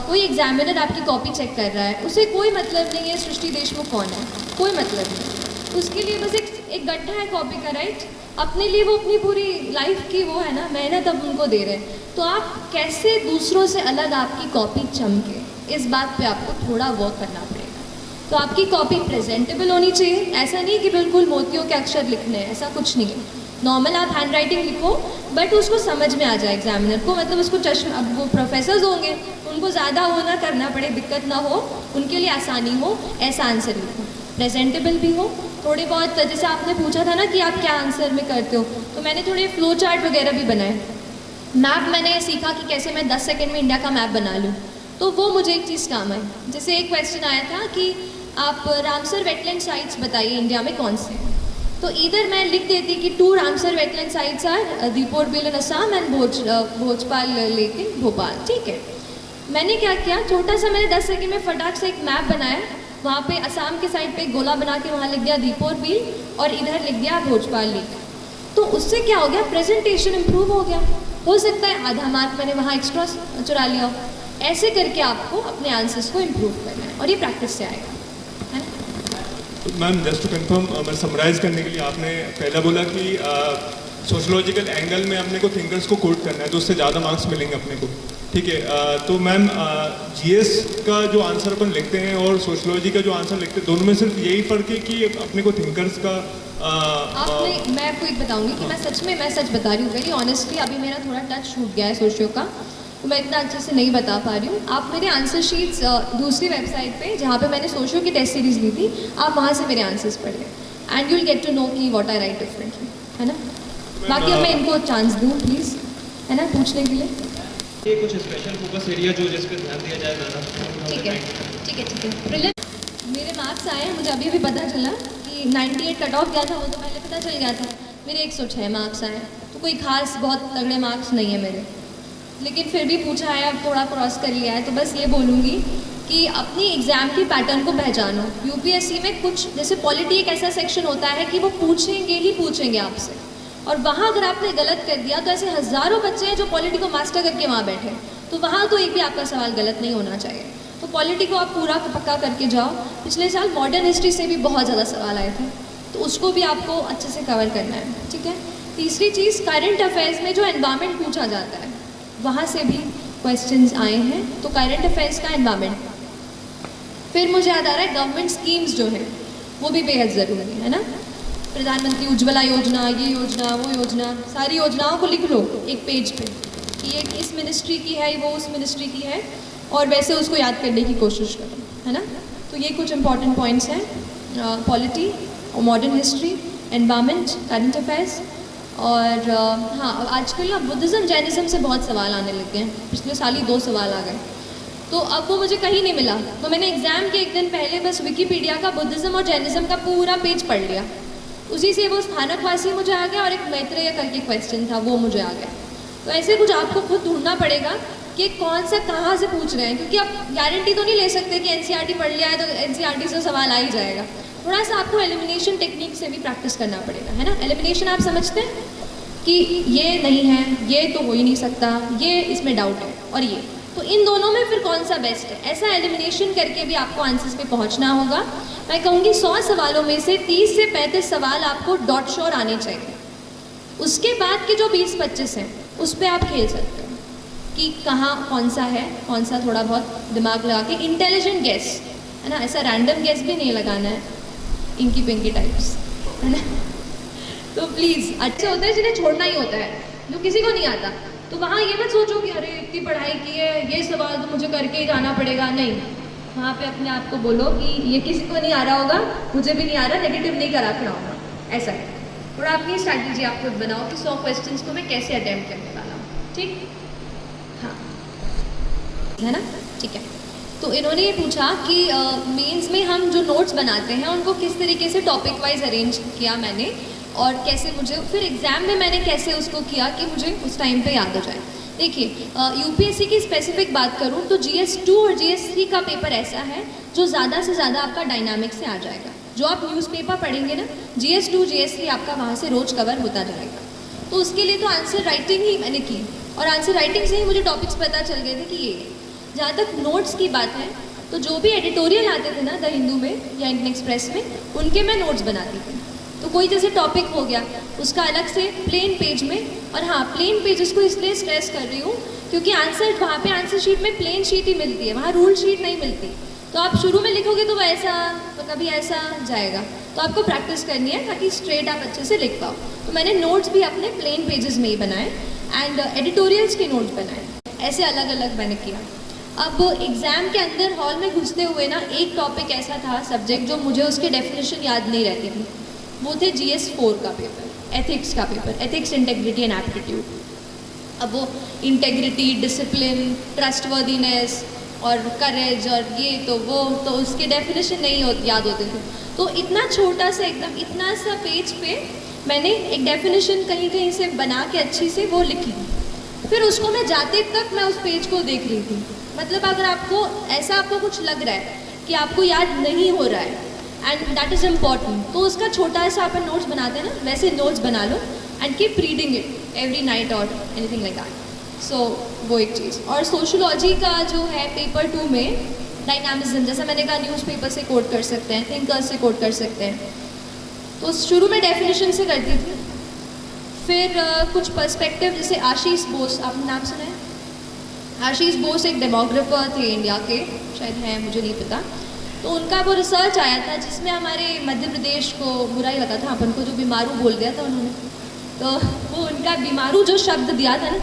कोई एग्जामिनर आपकी कॉपी चेक कर रहा है, उसे कोई मतलब नहीं है सृष्टि देशमुख कौन है, कोई मतलब नहीं। उसके लिए बस एक गड्ढा है कॉपी का, राइट। अपने लिए वो अपनी पूरी लाइफ की वो है ना मेहनत अब उनको दे रहे हैं। तो आप कैसे दूसरों से अलग आपकी कॉपी चमके, इस बात पे आपको थोड़ा वर्क करना पड़ेगा। तो आपकी कॉपी प्रेजेंटेबल होनी चाहिए, ऐसा नहीं कि बिल्कुल मोतियों के अक्षर लिखने हैं, ऐसा कुछ नहीं है। नॉर्मल आप हैंड राइटिंग लिखो बट उसको समझ में आ जाए एग्जामिनर को, मतलब उसको चश्मा, अब वो प्रोफेसर्स होंगे उनको ज़्यादा वो ना करना पड़े, दिक्कत ना हो, उनके लिए आसानी हो, ऐसा आंसर लिखो। प्रेजेंटेबल भी हो, थोड़े बहुत, जैसे आपने पूछा था ना कि आप क्या आंसर में करते हो, तो मैंने थोड़े फ्लो चार्ट वगैरह भी बनाए। मैप मैंने सीखा कि कैसे मैं 10 सेकेंड में इंडिया का मैप बना लूँ, तो वो मुझे एक चीज़ काम आई। जैसे एक क्वेश्चन आया था कि आप रामसर वेटलैंड साइट्स बताइए इंडिया में कौन से हैं, तो इधर मैं लिख देती कि 2 Ramsar wetland sites are Deepor Beel in Assam and Bhojpal lake in Bhopal, ठीक है। मैंने क्या किया, छोटा सा मैंने 10 सेकंड में फटाक से एक मैप बनाया, वहाँ पे असम के साइड पे एक गोला बना के वहाँ लिख दिया दीपोर बिल और इधर लिख दिया भोजपाल लेक। तो उससे क्या हो गया, प्रेजेंटेशन इम्प्रूव हो गया। हो सकता है आधा मार्क मैंने वहाँ एक्स्ट्रा चुरा लिया हो। ऐसे करके आपको अपने आंसर्स को इम्प्रूव करना है और ये प्रैक्टिस से आएगा। मैम जस्ट टू कंफर्म, मैं समराइज करने के लिए, आपने पहला बोला कि सोशोलॉजिकल एंगल में अपने को थिंकर्स को कोट करना है तो उससे ज़्यादा मार्क्स मिलेंगे अपने को, ठीक है। तो मैम जीएस का जो आंसर अपन लिखते हैं और सोशोलॉजी का जो आंसर लिखते हैं, दोनों में सिर्फ यही फ़र्क है कि अपने को थिंकर्स का आपने, मैं आपको एक बताऊंगी कि मैं सच बता रही हूँ वेरी ऑनेस्टली। अभी मेरा थोड़ा टच छूट गया है सोशियो का, तो मैं इतना अच्छे से नहीं बता पा रही हूँ। आप मेरे आंसर शीट्स दूसरी वेबसाइट पे जहाँ पे मैंने सोशियो की टेस्ट सीरीज ली थी, आप वहाँ से मेरे आंसर्स पढ़िए and you will get to know कि व्हाट आई राइट डिफरेंटली, है ना। बाकी अब मैं इनको चांस दूँ प्लीज़, है ना, पूछने के लिए। ये कुछ स्पेशल फोकस एरिया जो जिस पे ध्यान दिया जाए ज़्यादा। ठीक है। प्रीलिम मेरे मार्क्स आए हैं, मुझे अभी अभी पता चला कि 98 कट ऑफ गया था, वो तो पहले पता चल गया था। मेरे 106 मार्क्स आए, तो कोई खास बहुत तगड़े मार्क्स नहीं है मेरे, लेकिन फिर भी पूछा है, अब थोड़ा क्रॉस कर लिया है। तो बस ये बोलूँगी कि अपनी एग्ज़ाम की पैटर्न को पहचानो। यूपीएससी में कुछ, जैसे पॉलिटी एक ऐसा सेक्शन होता है कि वो पूछेंगे ही पूछेंगे आपसे, और वहाँ अगर आपने गलत कर दिया तो ऐसे हज़ारों बच्चे हैं जो पॉलिटी को मास्टर करके वहाँ बैठे हैं, तो वहाँ तो एक भी आपका सवाल गलत नहीं होना चाहिए। तो पॉलिटी को आप पूरा पक्का करके जाओ। पिछले साल मॉडर्न हिस्ट्री से भी बहुत ज़्यादा सवाल आए थे, तो उसको भी आपको अच्छे से कवर करना है, ठीक है। तीसरी चीज़, करंट अफेयर्स में जो एनवायरनमेंट पूछा जाता है वहाँ से भी क्वेश्चंस आए हैं, तो करंट अफेयर्स का एनवायरनमेंट। फिर मुझे याद आ रहा है गवर्नमेंट स्कीम्स जो है वो भी बेहद ज़रूरी है ना। प्रधानमंत्री उज्ज्वला योजना, ये योजना, वो योजना, सारी योजनाओं को लिख लो एक पेज पे कि ये इस मिनिस्ट्री की है, वो उस मिनिस्ट्री की है, और वैसे उसको याद करने की कोशिश करो, है ना। तो ये कुछ इंपॉर्टेंट पॉइंट्स हैं, पॉलिटी और modern history, environment, current affairs. और हाँ, आजकल ना बुद्धिज़्म जैनिज़्म से बहुत सवाल आने लग गए हैं। पिछले साल ही 2 सवाल आ गए, तो अब वो मुझे कहीं नहीं मिला, तो मैंने एग्ज़ाम के एक दिन पहले बस विकीपीडिया का बुद्धिज़्म और जैनिज़्म का पूरा पेज पढ़ लिया। उसी से वो स्थानकवासी मुझे आ गया और एक मैत्रेय करके क्वेश्चन था वो मुझे आ गया। तो ऐसे कुछ आपको खुद ढूंढना पड़ेगा कि कौन सा कहाँ से पूछ रहे हैं, क्योंकि आप गारंटी तो नहीं ले सकते कि एनसीईआरटी पढ़ लिया है तो एनसीईआरटी से सवाल आ ही जाएगा। थोड़ा सा आपको एलिमिनेशन टेक्निक से भी प्रैक्टिस करना पड़ेगा, है ना। एलिमिनेशन आप समझते हैं कि ये नहीं है, ये तो हो ही नहीं सकता, ये इसमें डाउट है, और ये, तो इन दोनों में फिर कौन सा बेस्ट है, ऐसा एलिमिनेशन करके भी आपको आंसर्स पे पहुंचना होगा। मैं कहूँगी 100 सवालों में से 30 से 35 सवाल आपको डॉट श्योर आने चाहिए। उसके बाद के जो 20-25 हैं उस पर आप खेल सकते हो कि कहाँ कौन सा है, कौन सा थोड़ा बहुत दिमाग लगा के, इंटेलिजेंट गेस, है ना। ऐसा रैंडम गेस भी नहीं लगाना है, इंकी पिंकी टाइप्स, है ना। तो प्लीज़, अच्छे होते हैं जिन्हें छोड़ना ही होता है, जो किसी को नहीं आता। तो वहाँ ये मत सोचो कि अरे इतनी पढ़ाई की है, ये सवाल तो मुझे करके ही जाना पड़ेगा, नहीं। वहाँ पे अपने आप को बोलो कि ये किसी को नहीं आ रहा होगा, मुझे भी नहीं आ रहा, नेगेटिव नहीं करा खड़ा होगा, ऐसा है। थोड़ा अपनी स्ट्रैटेजी आप खुद बनाओ कि 100 क्वेश्चंस को मैं कैसे अटेम्प्ट करने वाला हूँ, ठीक, हाँ, है ना, ठीक है। तो इन्होंने ये पूछा कि मेंस में हम जो नोट्स बनाते हैं उनको किस तरीके से टॉपिक वाइज अरेंज किया मैंने, और कैसे मुझे फिर एग्ज़ाम में मैंने कैसे उसको किया कि मुझे उस टाइम पे याद हो जाए। देखिए, यूपीएससी की स्पेसिफिक बात करूँ तो GS2 और GS3 का पेपर ऐसा है जो ज़्यादा से ज़्यादा आपका डायनामिक से आ जाएगा। जो आप न्यूज़पेपर पढ़ेंगे ना, GS2 GS3 आपका वहाँ से रोज़ कवर होता जाएगा। तो उसके लिए तो आंसर राइटिंग ही मैंने की, और आंसर राइटिंग से ही मुझे टॉपिक्स पता चल गए थे कि ये। जहाँ तक नोट्स की बात है, तो जो भी एडिटोरियल आते थे ना द हिंदू में या इंडियन एक्सप्रेस में, उनके मैं नोट्स बनाती थी। तो कोई जैसे टॉपिक हो गया उसका अलग से प्लेन पेज में, और हाँ, प्लेन पेज इसको इसलिए स्ट्रेस कर रही हूँ क्योंकि आंसर वहाँ पे आंसर शीट में प्लेन शीट ही मिलती है, वहाँ रूल शीट नहीं मिलती। तो आप शुरू में लिखोगे तो वैसा, तो कभी ऐसा जाएगा, तो आपको प्रैक्टिस करनी है ताकि स्ट्रेट आप अच्छे से लिख पाओ। तो मैंने नोट्स भी अपने प्लेन पेजेस में ही बनाए, एंड एडिटोरियल्स के नोट्स बनाए, ऐसे अलग अलग मैंने किया। अब एग्ज़ाम के अंदर हॉल में घुसते हुए ना एक टॉपिक ऐसा था, सब्जेक्ट, जो मुझे उसके डेफिनेशन याद नहीं रहती थी, वो थे GS4 का पेपर, एथिक्स का paper, ethics, integrity and aptitude. अब वो इंटेग्रिटी, डिसिप्लिन, ट्रस्टवर्दीनेस और करेज और ये तो वो, तो उसके डेफिनेशन नहीं याद होते थे। तो इतना छोटा सा, एकदम इतना सा पेज पे मैंने एक डेफिनेशन कहीं कहीं से बना के अच्छी से वो लिखी, फिर उसको मैं जाते तक मैं उस पेज को देख रही थी। मतलब अगर आपको ऐसा आपको कुछ लग रहा है कि आपको याद नहीं हो रहा है, एंड दैट इज़ इम्पॉर्टेंट, तो उसका छोटा सा अपन नोट्स बनाते हैं ना, वैसे नोट्स बना लो and keep reading it every night और एनीथिंग लाइक दैट। सो वो एक चीज़। और सोशोलॉजी का जो है पेपर 2 में डायनामिज्म, जैसा मैंने कहा, न्यूज़पेपर से कोट कर सकते हैं, थिंकर्स से कोट कर सकते हैं। तो शुरू में डेफिनेशन से करती थी, फिर कुछ पर्सपेक्टिव, जैसे आशीष बोस, आपने नाम सुना है? आशीष बोस एक डेमोग्राफर थे इंडिया के, शायद हैं, मुझे नहीं पता। तो उनका वो रिसर्च आया था जिसमें हमारे मध्य प्रदेश को बुरा ही लगा था, अपन को जो बीमारू बोल दिया था उन्होंने। तो वो उनका बीमारू जो शब्द दिया था ना,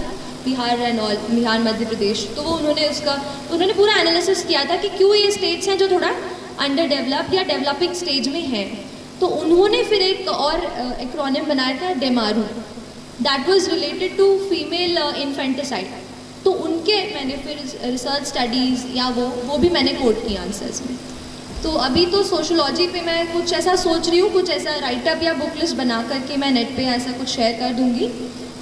बिहार एंड ऑल, बिहार मध्य प्रदेश, तो वो उन्होंने पूरा एनालिसिस किया था कि क्यों ये स्टेट्स हैं जो थोड़ा अंडर डेवलप्ड या डेवलपिंग स्टेज में हैं। तो उन्होंने फिर एक और एक्रोनिम बनाया था, डेमारू, that was related to female infanticide. तो उनके मैंने फिर रिसर्च स्टडीज़ या वो भी मैंने कोट किया आंसर्स में। तो अभी तो सोशोलॉजी पे मैं कुछ ऐसा सोच रही हूँ, कुछ ऐसा राइटअप या बुक लिस्ट बना करके मैं नेट पे ऐसा कुछ शेयर कर दूँगी,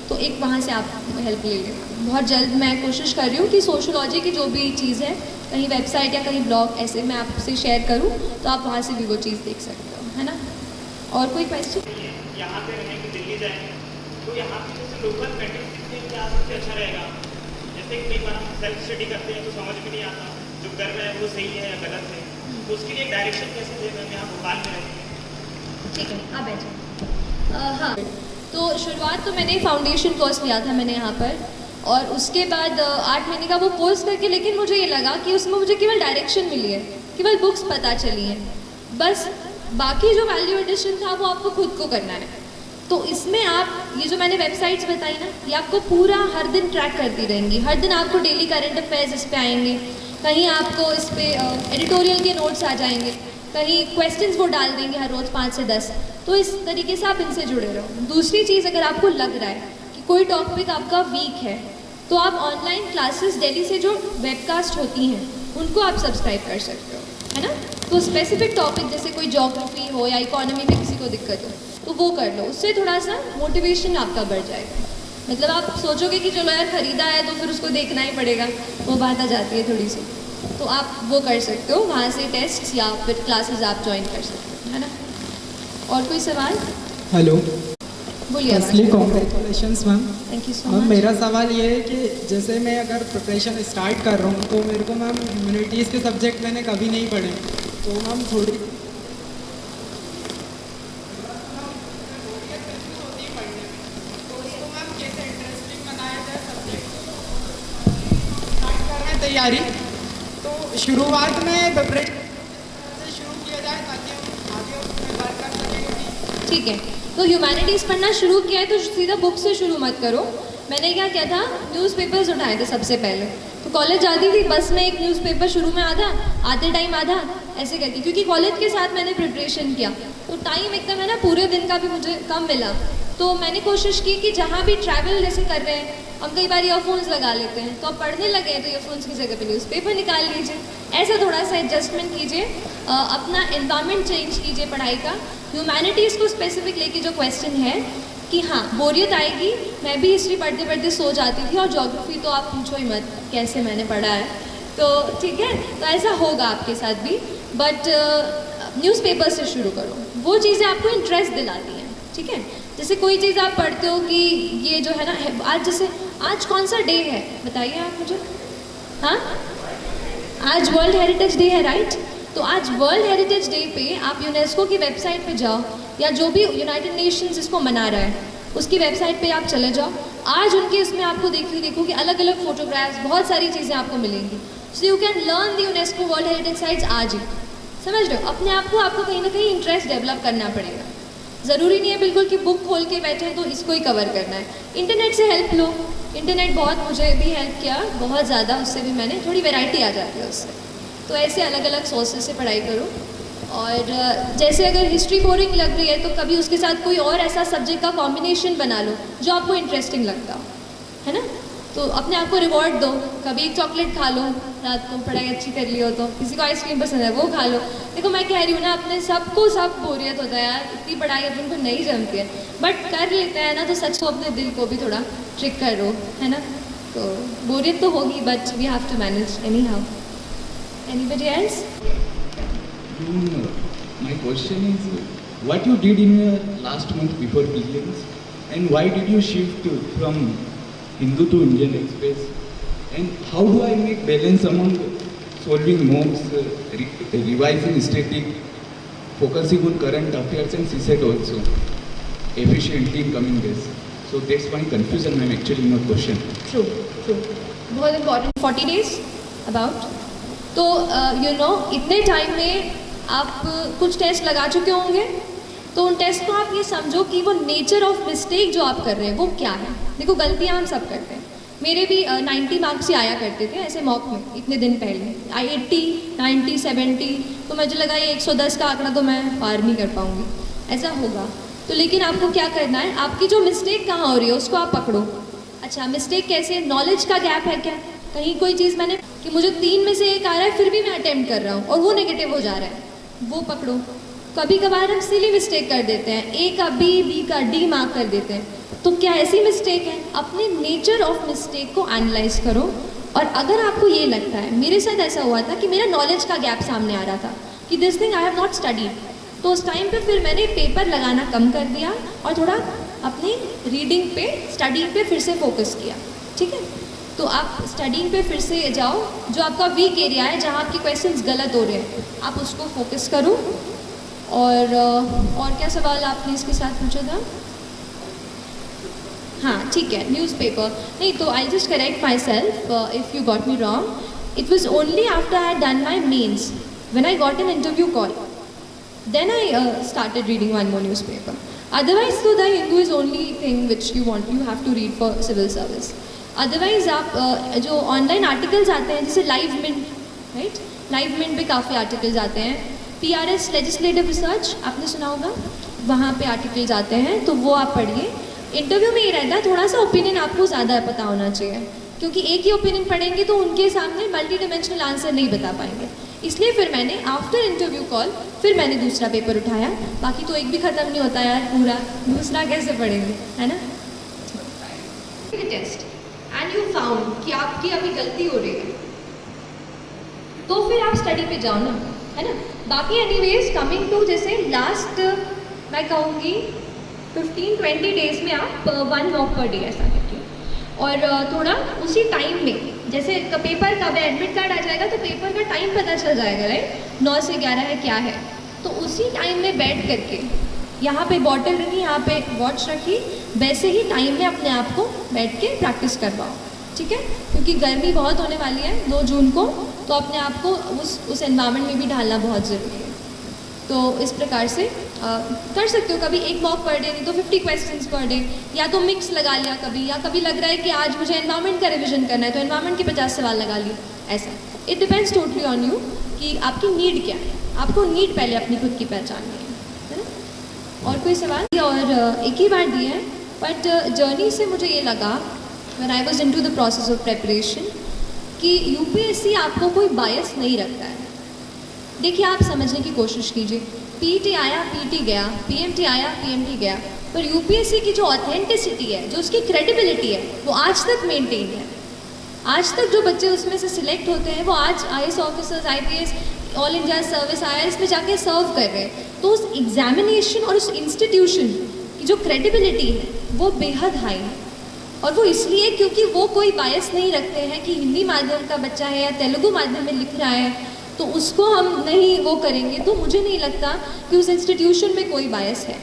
तो एक वहाँ से आप हेल्प ले लेना। बहुत जल्द मैं कोशिश कर रही हूँ कि सोशोलॉजी की जो भी चीज़ है, कहीं वेबसाइट या कहीं ब्लॉग ऐसे मैं आपसे शेयर करूँ, तो आप वहाँ से भी वो चीज़ देख सकते हो, है ना। और कोई क्वेश्चन? यहाँ पे रहें कि दिल्ली जाएँ? तो यहाँ पे जैसे लोकल मैथमेटिक्स में क्या सबसे अच्छा रहेगा? जैसे कई बार हम सेल्फ स्टडी करते हैं तो समझ में नहीं आता जो कर रहे हैं वो सही है या गलत है, तो उसके लिए डायरेक्शन कैसे देना है? यहाँ भोपाल में रहते हैं। ठीक है, आप बैठे। हाँ, तो शुरुआत तो मैंने फाउंडेशन कोर्स लिया था मैंने यहाँ पर, और उसके बाद 8 महीने का वो कोर्स करके, लेकिन मुझे ये लगा कि उसमें मुझे केवल डायरेक्शन मिली है, केवल बुक्स पता चली हैं, बस बाकी जो वैल्यू एडिशन था वो आपको खुद को करना है। तो इसमें आप ये जो मैंने वेबसाइट्स बताई ना, ये आपको पूरा हर दिन ट्रैक करती रहेंगी। हर दिन आपको डेली करंट अफेयर्स इस पे आएंगे, कहीं आपको इस पे एडिटोरियल के नोट्स आ जाएंगे, कहीं क्वेश्चंस वो डाल देंगे हर रोज़ 5 से 10। तो इस तरीके से आप इनसे जुड़े रहो। दूसरी चीज़, अगर आपको लग रहा है कि कोई टॉपिक आपका वीक है, तो आप ऑनलाइन क्लासेस दिल्ली से जो वेबकास्ट होती हैं उनको आप सब्सक्राइब कर सकते हो, है ना। तो स्पेसिफिक टॉपिक जैसे कोई ज्योग्राफी हो या इकोनॉमी में किसी को दिक्कत हो तो वो कर लो, उससे थोड़ा सा मोटिवेशन आपका बढ़ जाएगा। मतलब आप सोचोगे कि चलो यार ख़रीदा है तो फिर उसको देखना ही पड़ेगा, वो बात आ जाती है थोड़ी सी। तो आप वो कर सकते हो, वहाँ से टेस्ट या फिर क्लासेस आप ज्वाइन कर सकते हो, है ना। और कोई सवाल? हेलो, बोलिए। Firstly congratulations ma'am. Thank you so ma'am, much. मेरा सवाल ये है कि जैसे मैं अगर प्रिपरेशन स्टार्ट कर रहा हूँ तो मेरे को मैम ह्यूमैनिटीज़ के सब्जेक्ट मैंने कभी नहीं पढ़े, तो मैम थोड़ी तैयारी, तो शुरुआत में प्रिपरेशन से शुरू किया जाए ताकि हम आगे उसमें वर्क कर सकें। ठीक है, तो ह्यूमैनिटीज़ पढ़ना शुरू किया है तो सीधा बुक से शुरू मत करो। मैंने क्या किया था, न्यूज़पेपर्स उठाए थे सबसे पहले। तो कॉलेज जाती थी, बस में एक न्यूज़पेपर शुरू में आधा, आते टाइम आधा, ऐसे करके, क्योंकि कॉलेज के साथ मैंने प्रिपरेशन किया तो टाइम एकदम है ना पूरे दिन का भी मुझे कम मिला। तो मैंने कोशिश की कि जहाँ भी ट्रैवल जैसे कर रहे हैं, हम कई बार ईयरफोन्स लगा लेते हैं, तो अब पढ़ने लगे हैं तो ईयरफोन्स की जगह पे न्यूज़पेपर निकाल लीजिए। ऐसा थोड़ा सा एडजस्टमेंट कीजिए, अपना एनवायरनमेंट चेंज कीजिए पढ़ाई का। ह्यूमैनिटीज़ को स्पेसिफिक लेके जो क्वेश्चन है कि हाँ बोरियत आएगी, मैं भी हिस्ट्री पढ़ते पढ़ते सो जाती थी, और ज्योग्राफी तो आप पूछो ही मत कैसे मैंने पढ़ा है। तो ठीक है, तो ऐसा होगा आपके साथ भी, बट न्यूज़पेपर से शुरू करो, वो चीज़ें आपको इंटरेस्ट दिलाती हैं। ठीक है, जैसे कोई चीज़ आप पढ़ते हो कि ये जो है ना, आज जैसे आज कौन सा डे है बताइए आप मुझे। हाँ, आज वर्ल्ड हेरिटेज डे है, राइट। तो आज वर्ल्ड हेरिटेज डे पे आप यूनेस्को की वेबसाइट पे जाओ, या जो भी यूनाइटेड नेशंस इसको मना रहा है उसकी वेबसाइट पे आप चले जाओ। आज उनके उसमें आपको देखो कि अलग अलग फोटोग्राफ्स, बहुत सारी चीज़ें आपको मिलेंगी। सो you can learn the UNESCO world heritage sites आज ही। समझ रहे हो, अपने आप को आपको कहीं ना कहीं इंटरेस्ट डेवलप करना पड़ेगा। ज़रूरी नहीं है बिल्कुल कि बुक खोल के बैठे तो इसको ही कवर करना है। इंटरनेट से हेल्प लो, इंटरनेट बहुत मुझे भी हेल्प किया, बहुत ज़्यादा, उससे भी मैंने थोड़ी वैरायटी आ जाती है उससे। तो ऐसे अलग अलग सोर्सेज से पढ़ाई करो। और जैसे अगर हिस्ट्री बोरिंग लग रही है तो कभी उसके साथ कोई और ऐसा सब्जेक्ट का कॉम्बिनेशन बना लो जो आपको इंटरेस्टिंग लगता हो, है ना। तो अपने आप को रिवॉर्ड दो, कभी एक चॉकलेट खा लो रात को, पढ़ाई अच्छी कर ली हो तो। किसी को आइसक्रीम पसंद है वो खा लो। देखो मैं कह रही हूँ ना, अपने सबको सब बोरियत होता है यार, इतनी पढ़ाई अपन को नहीं जमती है, बट कर लेते हैं ना तो सच को अपने दिल को भी थोड़ा ट्रिक करो, है ना। तो बोरियत तो होगी, but we have to manage anyhow. Anybody else? My question is, what you did in your last month before prelims, and why did you shift from Hindu to Indian Express, and how do I make balance among solving mocks, revising static, focusing on current affairs and CSET also efficiently in coming days? So that's my confusion, ma'am, actually in your question. True. बहुत important 40 days about. तो you know, इतने time में आप कुछ test लगा चुके होंगे, तो उन टेस्ट को आप ये समझो कि वो नेचर ऑफ मिस्टेक जो आप कर रहे हैं वो क्या है। देखो गलतियाँ हम सब करते हैं, मेरे भी 90 मार्क्स ही आया करते थे ऐसे मॉक में इतने दिन पहले, 80, 90, 70, तो मुझे लगा ये 110 का आंकड़ा तो मैं पार नहीं कर पाऊँगी, ऐसा होगा। तो लेकिन आपको क्या करना है, आपकी जो मिस्टेक कहाँ हो रही है उसको आप पकड़ो। अच्छा मिस्टेक कैसे, नॉलेज का गैप है क्या, कहीं कोई चीज़ मैंने कि मुझे 3 में से 1 आ रहा है फिर भी मैं अटेम्प्ट कर रहा हूँ और वो नेगेटिव हो जा रहा है, वो पकड़ो। कभी कभार हम सिली मिस्टेक कर देते हैं, ए का बी का डी मार्क कर देते हैं, तो क्या ऐसी मिस्टेक है? अपने नेचर ऑफ मिस्टेक को एनालाइज करो। और अगर आपको ये लगता है, मेरे साथ ऐसा हुआ था कि मेरा नॉलेज का गैप सामने आ रहा था कि this thing I have not studied, तो उस टाइम पे फिर मैंने पेपर लगाना कम कर दिया और थोड़ा अपनी रीडिंग पे, स्टडिंग पे फिर से फोकस किया। ठीक है, तो आप स्टडिंग पे फिर से जाओ, जो आपका वीक एरिया है, जहाँ आपके क्वेश्चंस गलत हो रहे हैं, आप उसको फोकस करो। और क्या सवाल आपने इसके साथ पूछा था? हाँ ठीक है, न्यूज़पेपर नहीं, तो I just correct myself if you got me wrong. It was only after I had done my mains when I got an interview call, then I started reading one more newspaper. Otherwise, so the Hindu is only thing which you have to read for civil service. Otherwise, आप जो online articles आते हैं जैसे Livemint, right, Livemint पे काफ़ी articles आते हैं। PRS legislative research आपने सुना होगा, वहाँ पे आर्टिकल्स आते हैं, तो वो आप पढ़िए। इंटरव्यू में ये रहता है थोड़ा सा ओपिनियन आपको ज़्यादा पता होना चाहिए, क्योंकि एक ही ओपिनियन पढ़ेंगे तो उनके सामने मल्टी डिमेंशनल आंसर नहीं बता पाएंगे। इसलिए फिर मैंने आफ्टर इंटरव्यू कॉल फिर मैंने दूसरा पेपर उठाया। बाकी तो एक भी ख़त्म नहीं होता यार पूरा, दूसरा कैसे पढ़ेंगे, है ना। टेस्ट एंड यू फाउंड कि आपकी अभी गलती हो रही है, तो फिर आप स्टडी पे जाओ ना, है ना। बाकी एनीवेज कमिंग टू, जैसे लास्ट मैं कहूँगी 15-20 डेज में आप 1 वॉक पर डे ऐसा करके, और थोड़ा उसी टाइम में, जैसे पेपर कब है, एडमिट कार्ड आ जाएगा तो पेपर का टाइम पता चल जाएगा, राइट, 9 से 11 है क्या है, तो उसी टाइम में बैठ करके यहाँ पे बॉटल रखी, यहाँ पे वॉच रखी, वैसे ही टाइम में अपने आप को बैठ के प्रैक्टिस करवाओ। ठीक है, क्योंकि गर्मी बहुत होने वाली है 2 जून को, तो अपने आप को उस एनवायरनमेंट में भी ढालना बहुत ज़रूरी है। तो इस प्रकार से कर सकते हो, कभी 1 वॉक पर डे, नहीं तो 50 क्वेश्चंस पर डे, या तो मिक्स लगा लिया कभी, या कभी लग रहा है कि आज मुझे एनवायरनमेंट का रिवीजन करना है तो एनवायरनमेंट के 50 सवाल लगा लिए, ऐसा। It depends totally on you कि आपकी नीड क्या है, आपको नीड पहले अपनी खुद की पहचाननी है ना। और कोई सवाल? और एक ही बार दिए हैं, बट जर्नी से मुझे ये लगा when I was into the process of preparation कि यूपीएससी आपको कोई बायस नहीं रखता है। देखिए, आप समझने की कोशिश कीजिए, पीटी आया, पीटी गया, पीएमटी आया, पीएमटी गया, पर यूपीएससी की जो ऑथेंटिसिटी है, जो उसकी क्रेडिबिलिटी है, वो आज तक मेंटेन है। आज तक जो बच्चे उसमें से सिलेक्ट होते हैं वो आज IAS officers, IPS, all India service, IRS में जाके सर्व कर रहे हैं। तो उस एग्जामिनेशन और उस इंस्टीट्यूशन की जो क्रेडिबिलिटी है वो बेहद हाई है, और वो इसलिए क्योंकि वो कोई बायस नहीं रखते हैं कि हिंदी माध्यम का बच्चा है या तेलुगु माध्यम में लिख रहा है तो उसको हम नहीं वो करेंगे। तो मुझे नहीं लगता कि उस इंस्टीट्यूशन में कोई बायस है।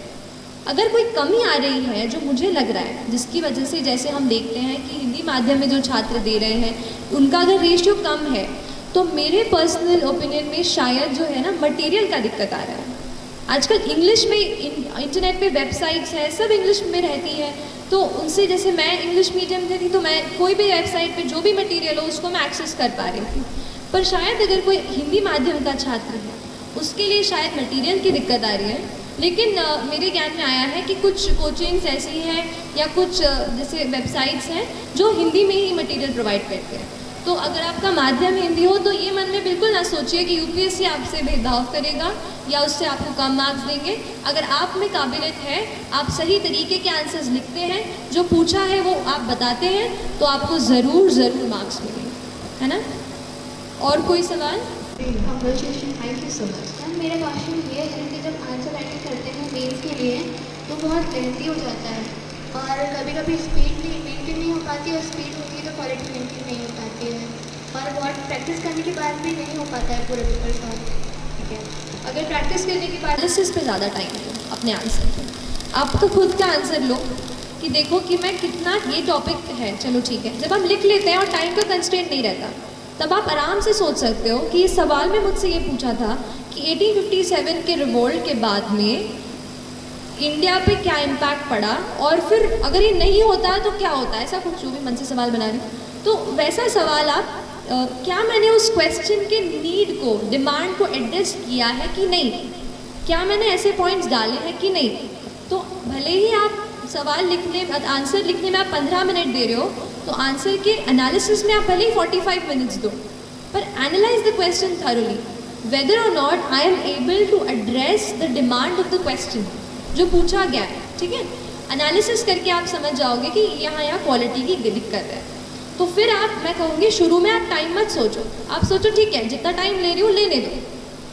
अगर कोई कमी आ रही है जो मुझे लग रहा है, जिसकी वजह से जैसे हम देखते हैं कि हिंदी माध्यम में जो छात्र दे रहे हैं उनका अगर रेशियो कम है, तो मेरे पर्सनल ओपिनियन में शायद जो है ना मटेरियल का दिक्कत आ रहा है। आजकल इंग्लिश में इंटरनेट पे वेबसाइट्स हैं, सब इंग्लिश में रहती है, तो उनसे, जैसे मैं इंग्लिश मीडियम से थी तो मैं कोई भी वेबसाइट पे जो भी मटेरियल हो उसको मैं एक्सेस कर पा रही थी। पर शायद अगर कोई हिंदी माध्यम का छात्र है उसके लिए शायद मटेरियल की दिक्कत आ रही है। लेकिन मेरे ज्ञान में आया है कि कुछ कोचिंग्स ऐसी हैं या कुछ जैसे वेबसाइट्स हैं जो हिंदी में ही मटेरियल प्रोवाइड करते हैं। तो अगर आपका माध्यम हिंदी हो तो ये मन में बिल्कुल ना सोचिए कि यूपीएससी आपसे भेदभाव करेगा या उससे आपको कम मार्क्स देंगे। अगर आप में काबिलियत है, आप सही तरीके के आंसर्स लिखते हैं, जो पूछा है वो आप बताते हैं, तो आपको ज़रूर मार्क्स मिलेंगे, है ना। और कोई सवाल? Thank you so much. Ma'am, मेरा क्वेश्चन ये है कि जब आंसर राइटिंग करते हैं मेंस के लिए तो बहुत लेंथी हो जाता है, और कभी कभी स्पीड भी मेंटेन नहीं हो पाती, और स्पीड होती है तो क्वालिटी मेंटेन नहीं हो पाती है, और बहुत प्रैक्टिस करने के बाद भी नहीं हो पाता है पूरे पेपर सॉल्व। ठीक है, अगर प्रैक्टिस करने के बाद एनालिसिस पे ज़्यादा टाइम दो अपने आंसर पे। आप तो खुद का आंसर लो कि देखो कि मैं कितना, ये टॉपिक है, चलो ठीक है। जब हम लिख लेते हैं और टाइम का कंस्ट्रेंट नहीं रहता, तब आप आराम से सोच सकते हो कि इस सवाल में मुझसे ये पूछा था कि 1857 के रिवोल्ट के बाद में इंडिया पे क्या इम्पैक्ट पड़ा, और फिर अगर ये नहीं होता तो क्या होता है, ऐसा कुछ जो भी मन से सवाल बना रही हूँ। तो वैसा सवाल आप क्या मैंने उस क्वेश्चन के नीड को, डिमांड को एड्रेस किया है कि नहीं, क्या मैंने ऐसे पॉइंट्स डाले हैं कि नहीं। तो भले ही आप सवाल लिखने, आंसर लिखने में आप 15 मिनट दे रहे हो, तो आंसर के एनालिसिस में आप भले ही 45 मिनट्स दो, पर analyse the question thoroughly whether और not I am able to address the demand of the question जो पूछा गया है। ठीक है, एनालिसिस करके आप समझ जाओगे कि यहाँ क्वालिटी की दिक्कत है। तो फिर आप, मैं कहूँगी शुरू में आप टाइम मत सोचो, आप सोचो ठीक है जितना टाइम ले रही हूँ लेने दो,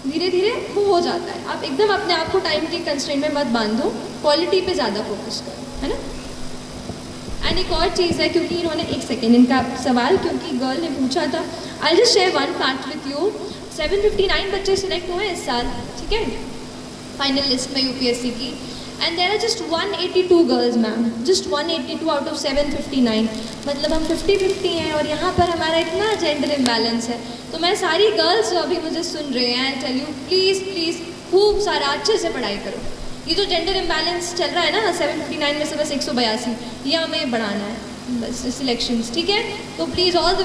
धीरे धीरे वो हो जाता है। आप एकदम अपने आप को टाइम के कंस्ट्रेंट में मत बांधो, क्वालिटी पे ज़्यादा फोकस करो, है ना। एंड एक और चीज़ है, क्योंकि इन्होंने एक सेकेंड इनका सवाल क्योंकि गर्ल ने पूछा था, I just share one fact with you. 759 बच्चे सिलेक्ट हुए इस साल, ठीक है, फाइनल लिस्ट में यूपीएससी की। And there are just 182 girls ma'am, just 182 out of 759। मतलब हम 50-50 हैं और यहाँ पर हमारा इतना जेंडर इम्बैलेंस है। तो मैं सारी गर्ल्स जो अभी मुझे सुन रहे हैं, टेल यू प्लीज़ प्लीज़ खूब सारा अच्छे से पढ़ाई करो। ये जो जेंडर इम्बैलेंस चल रहा है ना 759 में से बस 182, ये हमें बढ़ाना है बस सिलेक्शंस, ठीक है। तो प्लीज़ ऑल द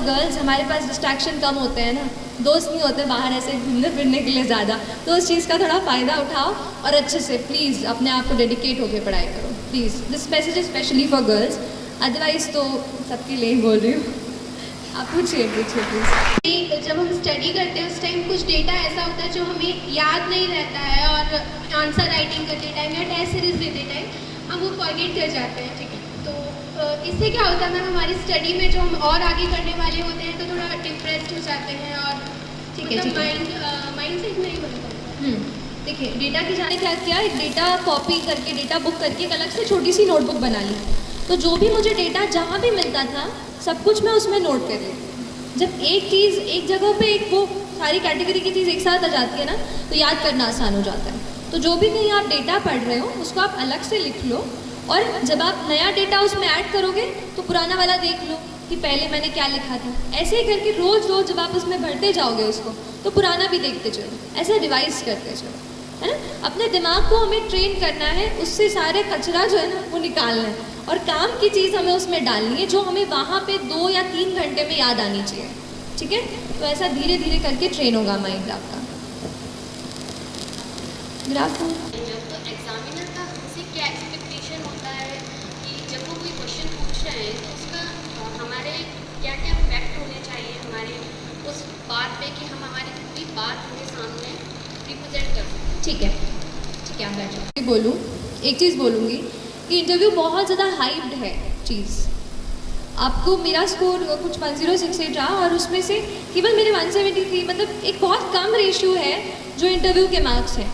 गर्ल्स, हमारे पास डिस्ट्रैक्शन कम होते हैं ना, दोस्त नहीं होते बाहर ऐसे घूमने फिरने के लिए ज़्यादा, तो उस चीज़ का थोड़ा फ़ायदा उठाओ और अच्छे से प्लीज़ अपने आप को डेडिकेट होकर पढ़ाई करो please. This message is specially for girls, otherwise तो सबके लिए ही बोल रही हूँ। आप पूछिए प्लीज़। जब हम स्टडी करते हैं उस टाइम कुछ डेटा ऐसा होता है जो हमें याद नहीं रहता है, और आंसर राइटिंग करते टाइम या टेस्ट सीरीज देते टाइम हम वो फॉरगेट कर जाते हैं, ठीक है। तो इससे क्या होता है मैम, हमारी स्टडी में जो हम और आगे करने वाले होते हैं तो थोड़ा डिप्रेस्ड हो जाते हैं और माइंड सेट नहीं बनता। देखिए डेटा की जाने क्या किया, एक डेटा कॉपी करके, डेटा बुक करके एक अलग से छोटी सी नोटबुक बना ली। तो जो भी मुझे डेटा जहाँ भी मिलता था सब कुछ मैं उसमें नोट कर लेती। जब एक चीज़ एक जगह पे एक वो सारी कैटेगरी की चीज़ एक साथ आ जाती है ना, तो याद करना आसान हो जाता है। तो जो भी कहीं आप डेटा पढ़ रहे हो उसको आप अलग से लिख लो, और जब आप नया डेटा उसमें ऐड करोगे तो पुराना वाला देख लो कि पहले मैंने क्या लिखा था। ऐसे ही करके रोज़ रोज़ जब आप उसमें भरते जाओगे उसको, तो पुराना भी देखते चलो, ऐसे रिवाइज करते चलो, है ना। अपने दिमाग को हमें ट्रेन करना है, उससे सारे कचरा जो है ना वो निकालना है, और काम की चीज़ हमें उसमें डालनी है जो हमें वहाँ पे 2 या 3 घंटे में याद आनी चाहिए, ठीक है। तो ऐसा धीरे धीरे करके ट्रेन होगा माइंड आपका। ग्राफ तो एग्जामिनर का हमसे क्या एक्सपेक्टेशन होता है कि जब वो कोई क्वेश्चन पूछ रहे हैं तो उसका हमारे क्या क्या फैक्ट होने चाहिए हमारे उस बात पे कि हम हमारी पूरी बात उनके सामने रिप्रेजेंट कर सकें। ठीक है, ठीक है, आप बैठ जाओ। बोलूँ एक चीज़ बोलूँगी कि इंटरव्यू बहुत ज़्यादा हाइप्ड है चीज़। आपको मेरा स्कोर कुछ 1068 रहा और उसमें से केवल मेरे 173, मतलब एक बहुत कम रेशियो है जो इंटरव्यू के मार्क्स हैं।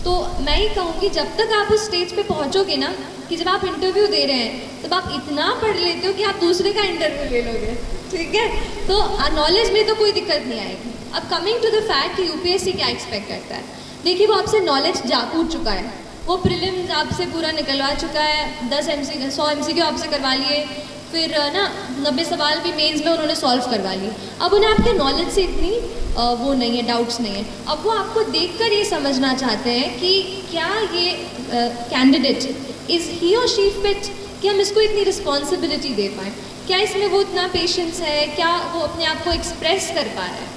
तो मैं ही कहूँगी जब तक आप उस स्टेज पे पहुँचोगे ना कि जब आप इंटरव्यू दे रहे हैं तब आप इतना पढ़ लेते हो कि आप दूसरे का इंटरव्यू ले लोगे, ठीक है। तो नॉलेज में तो कोई दिक्कत नहीं आएगी। अब कमिंग टू द फैक्ट कि यूपीएससी क्या एक्सपेक्ट करता है, देखिए वो आपसे नॉलेज कूद चुका है, वो प्रीलिम्स आपसे पूरा निकलवा चुका है, 100 MCQ आपसे करवा लिए, फिर ना 90 सवाल भी मेंस में उन्होंने सॉल्व करवा लिए। अब उन्हें आपके नॉलेज से इतनी वो नहीं है, डाउट्स नहीं है। अब वो आपको देखकर ये समझना चाहते हैं कि क्या ये कैंडिडेट इज़ ही और शी फिट, कि हम इसको इतनी रिस्पॉन्सिबिलिटी दे पाएँ, क्या इसमें वो इतना पेशेंस है, क्या वो अपने आप को एक्सप्रेस कर पा रहा है।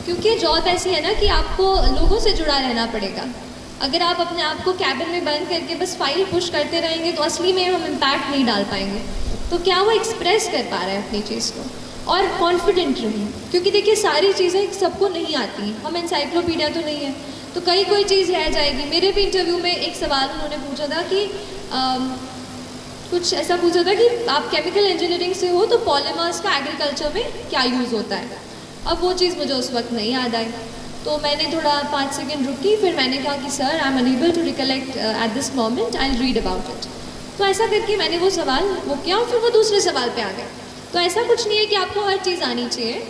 क्योंकि जॉब ऐसी है ना कि आपको लोगों से जुड़ा रहना पड़ेगा। अगर आप अपने आप को कैबिन में बंद करके बस फाइल पुश करते रहेंगे तो असली में हम इम्पैक्ट नहीं डाल पाएंगे। तो क्या वो एक्सप्रेस कर पा रहा है अपनी चीज़ को, और कॉन्फिडेंट रहिए। क्योंकि देखिए सारी चीज़ें सबको नहीं आती, हम एनसाइक्लोपीडिया तो नहीं है, तो कोई चीज़ रह जाएगी। मेरे भी इंटरव्यू में एक सवाल उन्होंने पूछा था कि कुछ ऐसा पूछा था कि आप केमिकल इंजीनियरिंग से हो तो पॉलीमर्स का एग्रीकल्चर में क्या यूज़ होता है। अब वो चीज़ मुझे उस वक्त नहीं याद आई, तो मैंने थोड़ा 5 सेकंड रुकी, फिर मैंने कहा कि sir I am unable to recollect at this moment, I will read about it. तो ऐसा करके मैंने वो सवाल वो किया और फिर वो दूसरे सवाल पे आ गया। तो ऐसा कुछ नहीं है कि आपको हर चीज़ आनी चाहिए,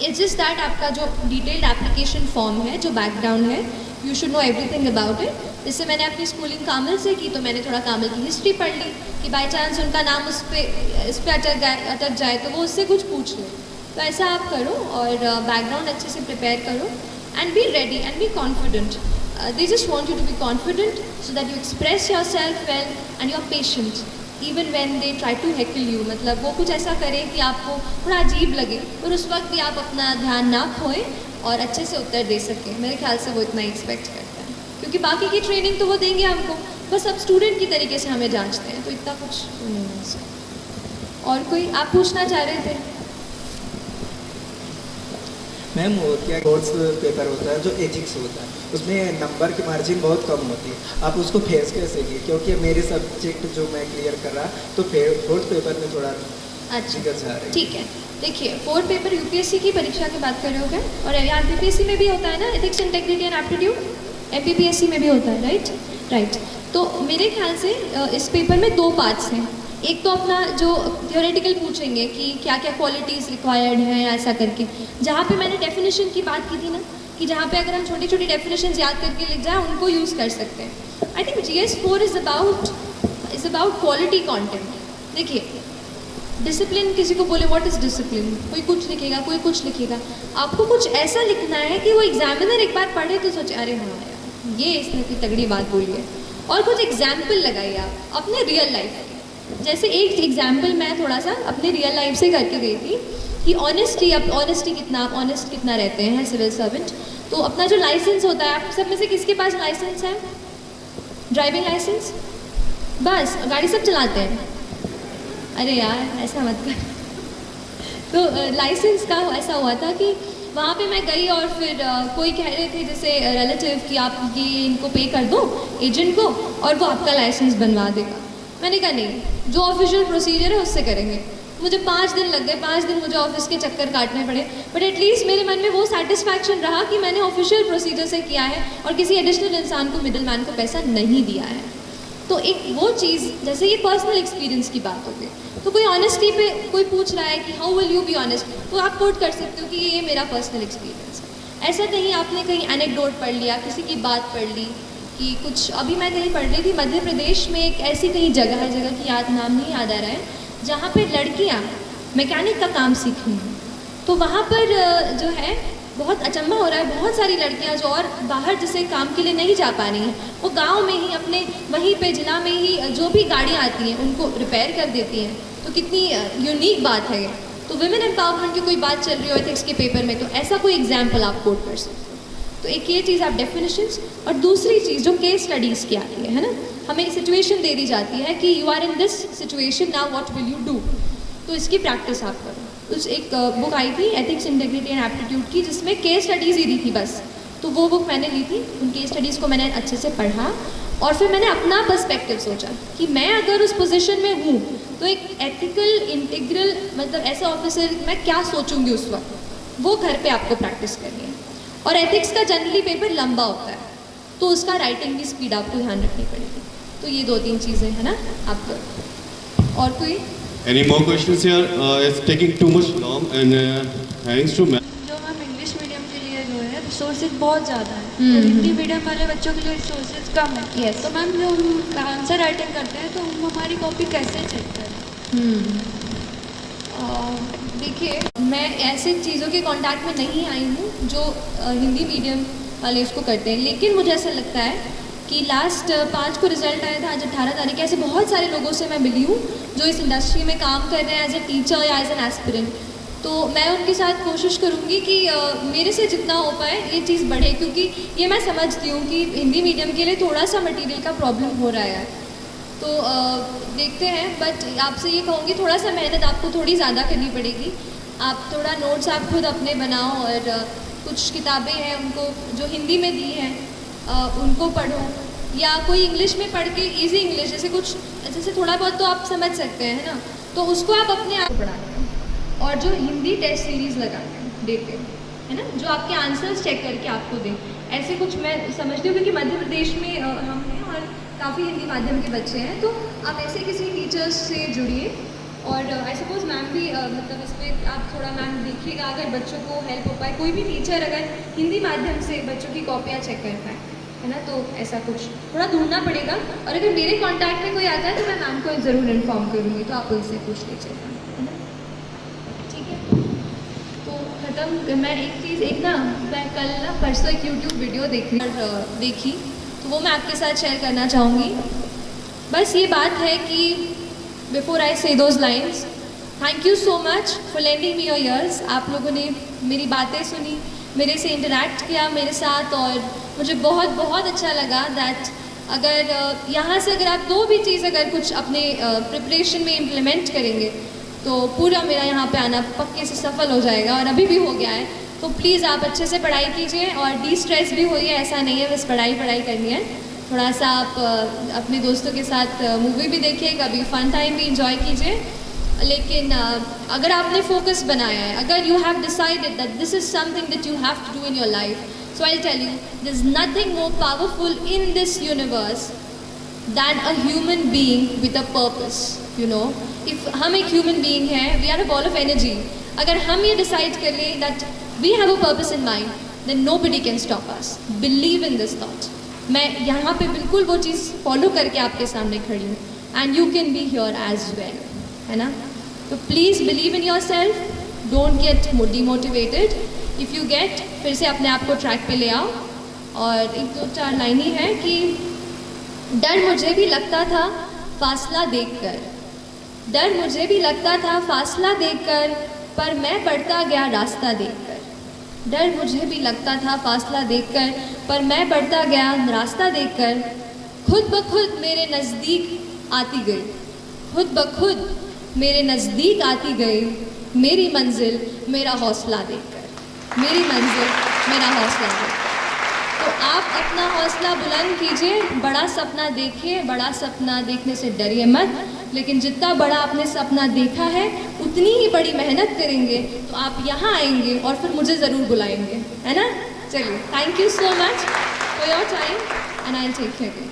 इट्स जस्ट दैट आपका जो डिटेल्ड एप्लीकेशन फॉर्म है, जो बैकग्राउंड है, you should know everything about it. जैसे मैंने अपनी स्कूलिंग कामिल से की तो मैंने थोड़ा कामिल की हिस्ट्री पढ़ ली कि बाई चांस उनका नाम इस पर अटक जाए तो वो उससे कुछ पूछ ले। तो ऐसा आप करो और बैकग्राउंड अच्छे से प्रिपेयर करो and be ready and be confident. They just want you to be confident so that you express yourself well and you're patient even when they try to heckle you। मतलब वो कुछ ऐसा करें कि आपको थोड़ा अजीब लगे और उस वक्त भी आप अपना ध्यान ना खोएं और अच्छे से उत्तर दे सकें। मेरे ख्याल से वो इतना एक्सपेक्ट करता है, क्योंकि बाकी की ट्रेनिंग तो वो देंगे हमको, बस अब स्टूडेंट की तरीके से हमें जांचते हैं, तो इतना कुछ नहीं है इसमें। और कोई आप पूछना चाह रहे थे? मैम वो क्या कोर्स पेपर होता है जो एथिक्स होता है, उसमें नंबर की मार्जिन बहुत कम होती है, आप उसको फेस कैसे किए? क्योंकि मेरे सब्जेक्ट जो मैं क्लियर कर रहा तो फोर्थ पेपर में थोड़ा दिक्कत आ रही है। ठीक है, देखिए 4 पेपर यूपीएससी की परीक्षा की बात कर रहे हो क्या? और यहाँ एमपीपीएससी में भी होता है ना, ethics integrity and aptitude, MPPSC में भी होता है, राइट। तो मेरे ख्याल से इस पेपर में 2 पार्ट्स हैं। एक तो अपना जो थियोरेटिकल पूछेंगे कि क्या क्या क्वालिटीज़ रिक्वायर्ड हैं ऐसा करके, जहाँ पे मैंने डेफिनेशन की बात की थी ना, कि जहाँ पे अगर हम छोटी छोटी डेफिनेशन याद करके लिख जाए उनको यूज़ कर सकते हैं। I think GS4 is about quality content. देखिए डिसिप्लिन, किसी को बोले व्हाट इज़ डिसिप्लिन, कोई कुछ लिखेगा, कोई कुछ लिखेगा। आपको कुछ ऐसा लिखना है कि वो एग्जामिनर एक बार पढ़े तो सोचे अरे हाँ यार ये इसने कोई तगड़ी बात बोली है। और कुछ एग्जाम्पल लगाइए आप अपने रियल लाइफ के। जैसे एक एग्जाम्पल मैं थोड़ा सा अपने रियल लाइफ से करके गई थी कि ऑनेस्टी आप ऑनेस्ट कितना रहते हैं सिविल सर्वेंट। तो अपना जो लाइसेंस होता है, आप सब में से किसके पास लाइसेंस है? Driving licence? बस गाड़ी सब चलाते हैं? अरे यार ऐसा मत कर। तो लाइसेंस का ऐसा हुआ था कि वहाँ पे मैं गई और फिर कोई कह रहे थे जैसे रिलेटिव कि आप ये इनको पे कर दो एजेंट को और वो आपका लाइसेंस बनवा देगा। मैंने कहा नहीं, जो ऑफिशियल प्रोसीजर है उससे करेंगे। मुझे 5 दिन लग गए, 5 दिन मुझे ऑफिस के चक्कर काटने पड़े, बट एटलीस्ट मेरे मन में वो सेटिस्फैक्शन रहा कि मैंने ऑफिशियल प्रोसीजर से किया है और किसी एडिशनल इंसान को, मिडिल मैन को पैसा नहीं दिया है। तो एक वो चीज़, जैसे ये पर्सनल एक्सपीरियंस की बात होगी, तो कोई ऑनेस्टी पे कोई पूछ रहा है कि how will you be honest, तो आप कोट कर सकते हो कि ये मेरा पर्सनल एक्सपीरियंस है। ऐसा कहीं आपने कहीं एनेक्डोट पढ़ लिया, किसी की बात पढ़ ली कि कुछ, अभी मैं कहीं पढ़ रही थी मध्य प्रदेश में एक ऐसी कहीं जगह है, जगह की नाम नहीं याद आ रहा है, जहाँ पर लड़कियाँ मैकेनिक का काम सीख रही हैं। तो वहाँ पर जो है बहुत अचंभा हो रहा है, बहुत सारी लड़कियां जो और बाहर जैसे काम के लिए नहीं जा पा रही हैं, वो गांव में ही अपने वहीं पे जिला में ही जो भी गाड़ियां आती हैं उनको रिपेयर कर देती हैं। तो कितनी यूनिक बात है ये। तो विमेन एम्पावरमेंट की कोई बात चल रही हो एथिक्स के पेपर में, तो ऐसा कोई एग्जाम्पल आप कोट कर सकते हो। तो एक ये चीज़ आप डेफिनेशंस, और दूसरी चीज़ जो केस स्टडीज़ की आती है ना, हमें सिचुएशन दे दी जाती है कि you are in this situation, now what will you do. तो इसकी प्रैक्टिस आप करो। उस एक बुक आई थी एथिक्स इंटेग्रिटी एंड एप्टीट्यूड की, जिसमें केस स्टडीज़ ही दी थी बस। तो वो बुक मैंने ली थी, उन केस स्टडीज़ को मैंने अच्छे से पढ़ा और फिर मैंने अपना पर्सपेक्टिव सोचा कि मैं अगर उस पोजीशन में हूँ तो एक एथिकल इंटीग्रल मतलब ऐसा ऑफिसर मैं क्या सोचूंगी उस वक्त, वो घर पे आपको प्रैक्टिस करनी है। और एथिक्स का जनरली पेपर लंबा होता है, तो उसका राइटिंग की स्पीड आपको ध्यान रखनी पड़ेगी। तो ये 2-3 चीज़ें हैं ना आपको। और कोई Any more questions here? It's taking too much long and thanks to जो मैम इंग्लिश मीडियम के लिए जो है रिसोर्सेज बहुत ज़्यादा है, तो हिंदी मीडियम वाले बच्चों के लिए रिसोर्सेज कम है। yes. तो मैम जो हम आंसर राइटिंग करते हैं तो हम हमारी कॉपी कैसे चेक करें? देखिए मैं ऐसे चीज़ों के कांटेक्ट में नहीं आई हूँ जो हिंदी मीडियम वाले उसको करते हैं, लेकिन मुझे ऐसा लगता है कि लास्ट 5 को रिजल्ट आया था, आज 18 तारीख। ऐसे बहुत सारे लोगों से मैं मिली हूँ जो इस इंडस्ट्री में काम कर रहे हैं एज ए टीचर या एज एन एस्पिरेंट। तो मैं उनके साथ कोशिश करूँगी कि मेरे से जितना हो पाए ये चीज़ बढ़े, क्योंकि ये मैं समझती हूँ कि हिंदी मीडियम के लिए थोड़ा सा मटेरियल का प्रॉब्लम हो रहा है। तो देखते हैं, बट आपसे ये कहूँगी थोड़ा सा मेहनत आपको थोड़ी ज़्यादा करनी पड़ेगी। आप थोड़ा नोट्स आप खुद अपने बनाओ और कुछ किताबें हैं उनको जो हिंदी में दी हैं उनको पढ़ो, या कोई इंग्लिश में पढ़ के इजी इंग्लिश जैसे थोड़ा बहुत तो आप समझ सकते हैं ना, तो उसको आप अपने आप पढ़ाते हैं। और जो हिंदी टेस्ट सीरीज़ लगाते हैं देते हैं है ना, जो आपके आंसर्स चेक करके आपको दें, ऐसे कुछ मैं समझती हूँ। क्योंकि मध्य प्रदेश में हम हैं और काफ़ी हिंदी माध्यम के बच्चे हैं, तो आप ऐसे किसी टीचर्स से जुड़िए। और आई सपोज मैम भी मतलब इस पर आप थोड़ा मैम देखिएगा, अगर बच्चों को हेल्प हो पाए, कोई भी टीचर अगर हिंदी माध्यम से बच्चों की कॉपियाँ चेक कर पाए है ना, तो ऐसा कुछ थोड़ा ढूंढना पड़ेगा। और अगर मेरे कांटेक्ट में कोई आता है तो मैं मैम को ज़रूर इन्फॉर्म करूँगी, तो आप उनसे पूछ लीजिएगा है ना, ठीक है। तो ख़त्म। मैं एक ना मैं कल ना परसों एक यूट्यूब वीडियो देखी तो वो मैं आपके साथ शेयर करना चाहूँगी। बस ये बात है कि बिफोर आई से those lines, thank you so much for lending me your ears. आप लोगों ने मेरी बातें सुनी, मेरे से इंटरेक्ट किया मेरे साथ, और मुझे बहुत बहुत अच्छा लगा दैट अगर यहाँ से अगर आप 2 भी चीज़ अगर कुछ अपने प्रिपरेशन में इम्प्लीमेंट करेंगे तो पूरा मेरा यहाँ पे आना पक्के से सफल हो जाएगा, और अभी भी हो गया है। तो प्लीज़ आप अच्छे से पढ़ाई कीजिए और डिस्ट्रेस भी होइए, ऐसा नहीं है बस पढ़ाई करनी है। थोड़ा सा आप अपने दोस्तों के साथ मूवी भी देखिए, कभी फ़न टाइम भी इंजॉय कीजिए। लेकिन अगर आपने फोकस बनाया है, अगर you have decided that this is something that you have to do in your life, so I tell you there is nothing more powerful in this universe than a human being with a purpose. You know, if हम एक human being हैं, we are a ball of energy. अगर हम ये decide कर लें that we have a purpose in mind, then nobody can stop us. Believe in this thought. मैं यहाँ पे बिल्कुल वो चीज़ फॉलो करके आपके सामने खड़ी हूँ, and you can be here as well, है ना. तो please believe in yourself, don't get demotivated. If you get, फिर से अपने आप को ट्रैक पे ले आओ. और एक दो चार लाइन ही है कि डर मुझे भी लगता था फासला देखकर, डर मुझे भी लगता था फासला देखकर, पर मैं बढ़ता गया रास्ता देखकर. डर मुझे भी लगता था फासला देखकर, पर मैं बढ़ता गया रास्ता देखकर. खुद ब खुद मेरे नज़दीक आती गई, खुद ब खुद मेरे नज़दीक आती गई मेरी मंजिल मेरा हौसला देखकर, मेरी मंजिल मेरा हौसला देखकर. तो आप अपना हौसला बुलंद कीजिए, बड़ा सपना देखिए. बड़ा सपना देखने से डरिए मत, लेकिन जितना बड़ा आपने सपना देखा है उतनी ही बड़ी मेहनत करेंगे तो आप यहाँ आएंगे और फिर मुझे ज़रूर बुलाएंगे, है ना. चलिए, thank you so much for your time and I will take care.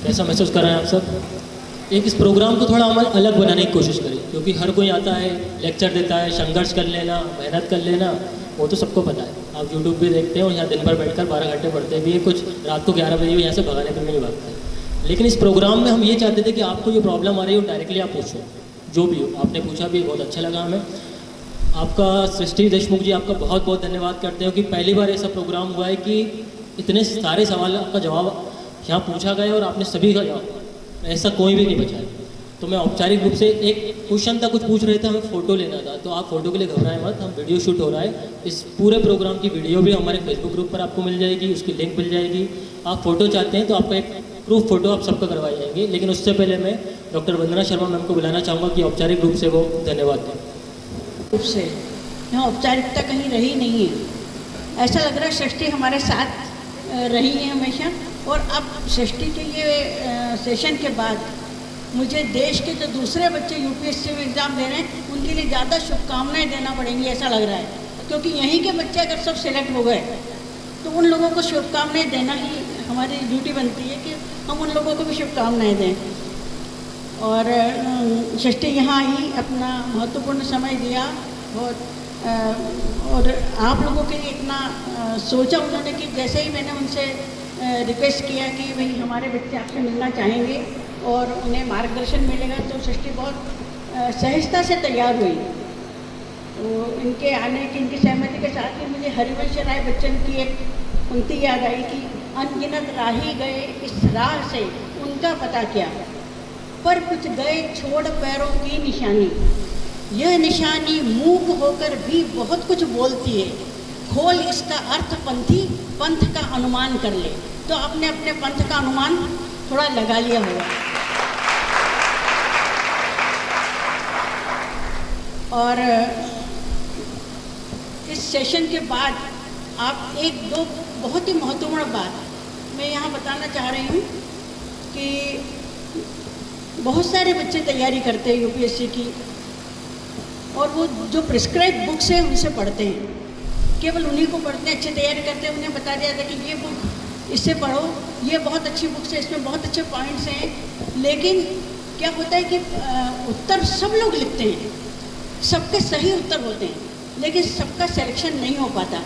कैसा महसूस कर रहे हैं आप सब? एक इस प्रोग्राम को थोड़ा हम अलग बनाने की कोशिश करें, क्योंकि हर कोई आता है, लेक्चर देता है, संघर्ष कर लेना, मेहनत कर लेना, वो तो सबको पता है. आप यूट्यूब भी देखते हो, यहाँ दिन भर बैठकर 12 घंटे पढ़ते भी है, कुछ रात को 11 बजे यहाँ से भगाने पर भी नहीं भागते. लेकिन इस प्रोग्राम में हम ये चाहते थे कि आपको जो प्रॉब्लम आ रही है वो डायरेक्टली आप पूछो, जो भी हो. आपने पूछा भी, बहुत अच्छा लगा हमें. आपका सृष्टि देशमुख जी, आपका बहुत बहुत धन्यवाद करते हो कि पहली बार ऐसा प्रोग्राम हुआ है कि इतने सारे सवाल का जवाब यहाँ पूछा गया और आपने सभी का जवाब, ऐसा कोई भी नहीं बचा है. तो मैं औपचारिक रूप से एक क्वेश्चन था, कुछ पूछ रहे थे, हमें फ़ोटो लेना था. तो आप फ़ोटो के लिए घबराएं मत, हम वीडियो शूट हो रहा है. इस पूरे प्रोग्राम की वीडियो भी हमारे फेसबुक ग्रुप पर आपको मिल जाएगी, उसकी लिंक मिल जाएगी. आप फ़ोटो चाहते हैं तो आपका एक प्रूफ फ़ोटो आप सबका करवाई जाएंगे. लेकिन उससे पहले मैं डॉक्टर वंदना शर्मा मैम को बुलाना चाहूँगा कि औपचारिक रूप से वो धन्यवाद दें. रूप से यहाँ औपचारिकता कहीं रही नहीं है. ऐसा लग रहा है सृष्टि हमारे साथ रही है हमेशा. और अब सृष्टि के ये सेशन के बाद मुझे देश के जो दूसरे बच्चे यूपीएससी में एग्ज़ाम दे रहे हैं उनके लिए ज़्यादा शुभकामनाएं देना पड़ेंगी, ऐसा लग रहा है. क्योंकि यहीं के बच्चे अगर सब सिलेक्ट हो गए तो उन लोगों को शुभकामनाएं देना ही हमारी ड्यूटी बनती है कि हम उन लोगों को भी शुभकामनाएं दें. और सृष्टि यहाँ आई, अपना महत्वपूर्ण समय दिया, और आप लोगों के लिए इतना सोचा उन्होंने कि जैसे ही मैंने उनसे रिक्वेस्ट किया कि भाई हमारे बच्चे आपसे मिलना चाहेंगे और उन्हें मार्गदर्शन मिलेगा, तो सृष्टि बहुत सहजता से तैयार हुई. तो इनके आने की, इनकी सहमति के साथ ही मुझे हरिवंश राय बच्चन की एक पंक्ति याद आई कि अनगिनत राही गए इस राह से उनका पता क्या, पर कुछ गए छोड़ पैरों की निशानी. यह निशानी मूक होकर भी बहुत कुछ बोलती है, खोल इसका अर्थ पंथी पंथ का अनुमान कर ले. तो आपने अपने पंथ का अनुमान थोड़ा लगा लिया होगा. और इस सेशन के बाद आप एक दो बहुत ही महत्वपूर्ण बात मैं यहाँ बताना चाह रही हूँ कि बहुत सारे बच्चे तैयारी करते हैं यूपीएससी की, और वो जो प्रिस्क्राइब बुक्स हैं उनसे पढ़ते हैं, केवल उन्हीं को पढ़ते हैं, अच्छी तैयारी करते हैं. उन्हें बता दिया जाता है कि ये बुक इससे पढ़ो, ये बहुत अच्छी बुक्स है, इसमें बहुत अच्छे पॉइंट्स हैं. लेकिन क्या होता है कि उत्तर सब लोग लिखते हैं, सबके सही उत्तर होते हैं, लेकिन सबका सिलेक्शन नहीं हो पाता,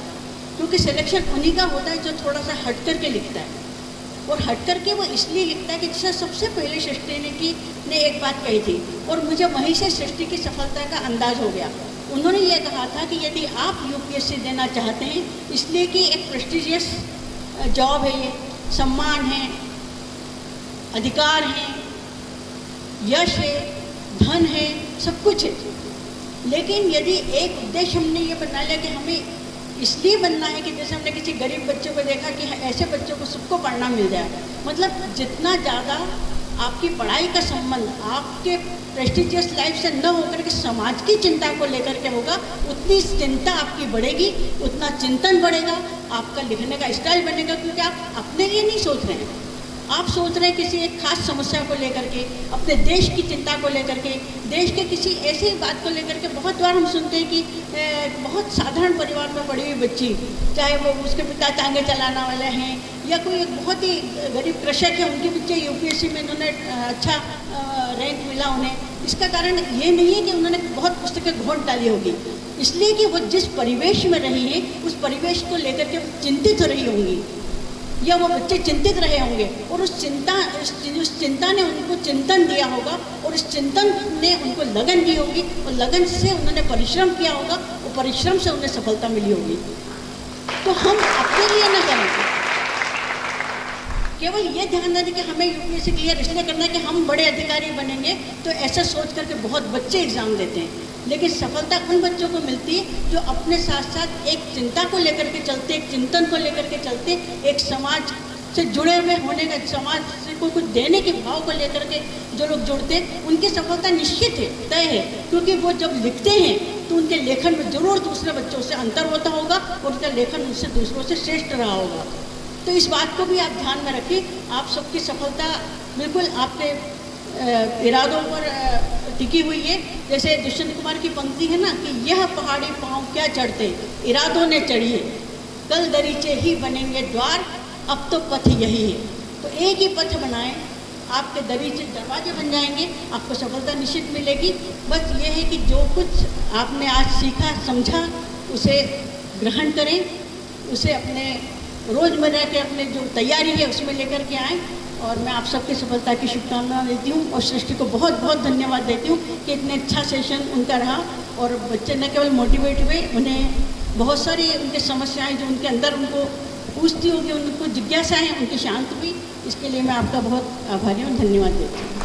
क्योंकि सिलेक्शन उन्हीं का होता है जो थोड़ा सा हट करके लिखता है. और हट करके वो इसलिए लिखता है कि जैसे सबसे पहले सृष्टि ने एक बात कही थी, और मुझे वहीं से सृष्टि की सफलता का अंदाज हो गया. उन्होंने ये कहा था कि यदि आप यूपीएससी देना चाहते हैं, इसलिए कि एक प्रेस्टिजियस जॉब है, ये सम्मान है, अधिकार है, यश है, धन है, सब कुछ है. लेकिन यदि एक उद्देश्य हमने ये बना लिया कि हमें इसलिए बनना है कि जैसे हमने किसी गरीब बच्चे को देखा कि ऐसे बच्चों को सबको पढ़ना मिल जाए, मतलब जितना ज़्यादा आपकी पढ़ाई का संबंध आपके प्रेस्टिजियस लाइफ से न होकर के समाज की चिंता को लेकर के होगा, उतनी चिंता आपकी बढ़ेगी, उतना चिंतन बढ़ेगा, आपका लिखने का स्टाइल बनेगा, क्योंकि आप अपने लिए नहीं सोच रहे हैं, आप सोच रहे हैं किसी एक खास समस्या को लेकर के, अपने देश की चिंता को लेकर के, देश के किसी ऐसी बात को लेकर के। बहुत बार हम सुनते हैं कि बहुत साधारण परिवार में पड़ी हुई बच्ची, चाहे वो उसके पिता टांगे चलाना वाले हैं या कोई एक बहुत ही गरीब कृषक है, उनके बच्चे यूपीएससी में इन्होंने अच्छा रैंक मिला उन्हें। इसका कारण ये नहीं है कि उन्होंने बहुत पुस्तकें घोंट डाली होगी, इसलिए कि वो जिस परिवेश में रही है उस परिवेश को लेकर के चिंतित रही होंगी, या वो बच्चे चिंतित रहे होंगे और उस चिंता ने उनको चिंतन दिया होगा और इस चिंतन ने उनको लगन दी होगी और लगन से उन्होंने परिश्रम किया होगा और परिश्रम से उन्हें सफलता मिली होगी। तो हम अपने लिए न करें, केवल ये ध्यान दें कि हमें यूपीएससी क्लियर इसलिए करना है कि हम बड़े अधिकारी बनेंगे, तो ऐसा सोच करके बहुत बच्चे एग्ज़ाम देते हैं। लेकिन सफलता उन बच्चों को मिलती है जो अपने साथ साथ एक चिंता को लेकर के चलते, एक चिंतन को लेकर के चलते, एक समाज से जुड़े हुए होने का, समाज से कोई कुछ देने के भाव को लेकर के जो लोग जुड़ते हैं, उनकी सफलता निश्चित है, तय है। क्योंकि वो जब लिखते हैं तो उनके लेखन में जरूर दूसरे बच्चों से अंतर होता होगा और उनका लेखन उनसे दूसरों से श्रेष्ठ रहा होगा। तो इस बात को भी आप ध्यान में रखिए। आप सबकी सफलता बिल्कुल आपके इरादों पर टिकी हुई है। जैसे दुष्यंत कुमार की पंक्ति है ना कि यह पहाड़ी पाँव क्या चढ़ते, इरादों ने चढ़िए, कल दरीचे ही बनेंगे द्वार, अब तो पथ यही है। तो एक ही पथ बनाएं, आपके दरीचे दरवाजे बन जाएंगे, आपको सफलता निश्चित मिलेगी। बस ये है कि जो कुछ आपने आज सीखा समझा उसे ग्रहण करें, उसे अपने रोज़मर्रा के अपने जो तैयारी है उसमें लेकर के आएँ। और मैं आप सबकी सफलता की शुभकामनाएं देती हूँ और सृष्टि को बहुत बहुत धन्यवाद देती हूँ कि इतने अच्छा सेशन उनका रहा और बच्चे न केवल मोटिवेट हुए, उन्हें बहुत सारी उनकी समस्याएं जो उनके अंदर उनको पूछती होगी, उनको जिज्ञासाएँ उनकी शांत हुई। इसके लिए मैं आपका बहुत आभारी हूँ, धन्यवाद देती हूँ।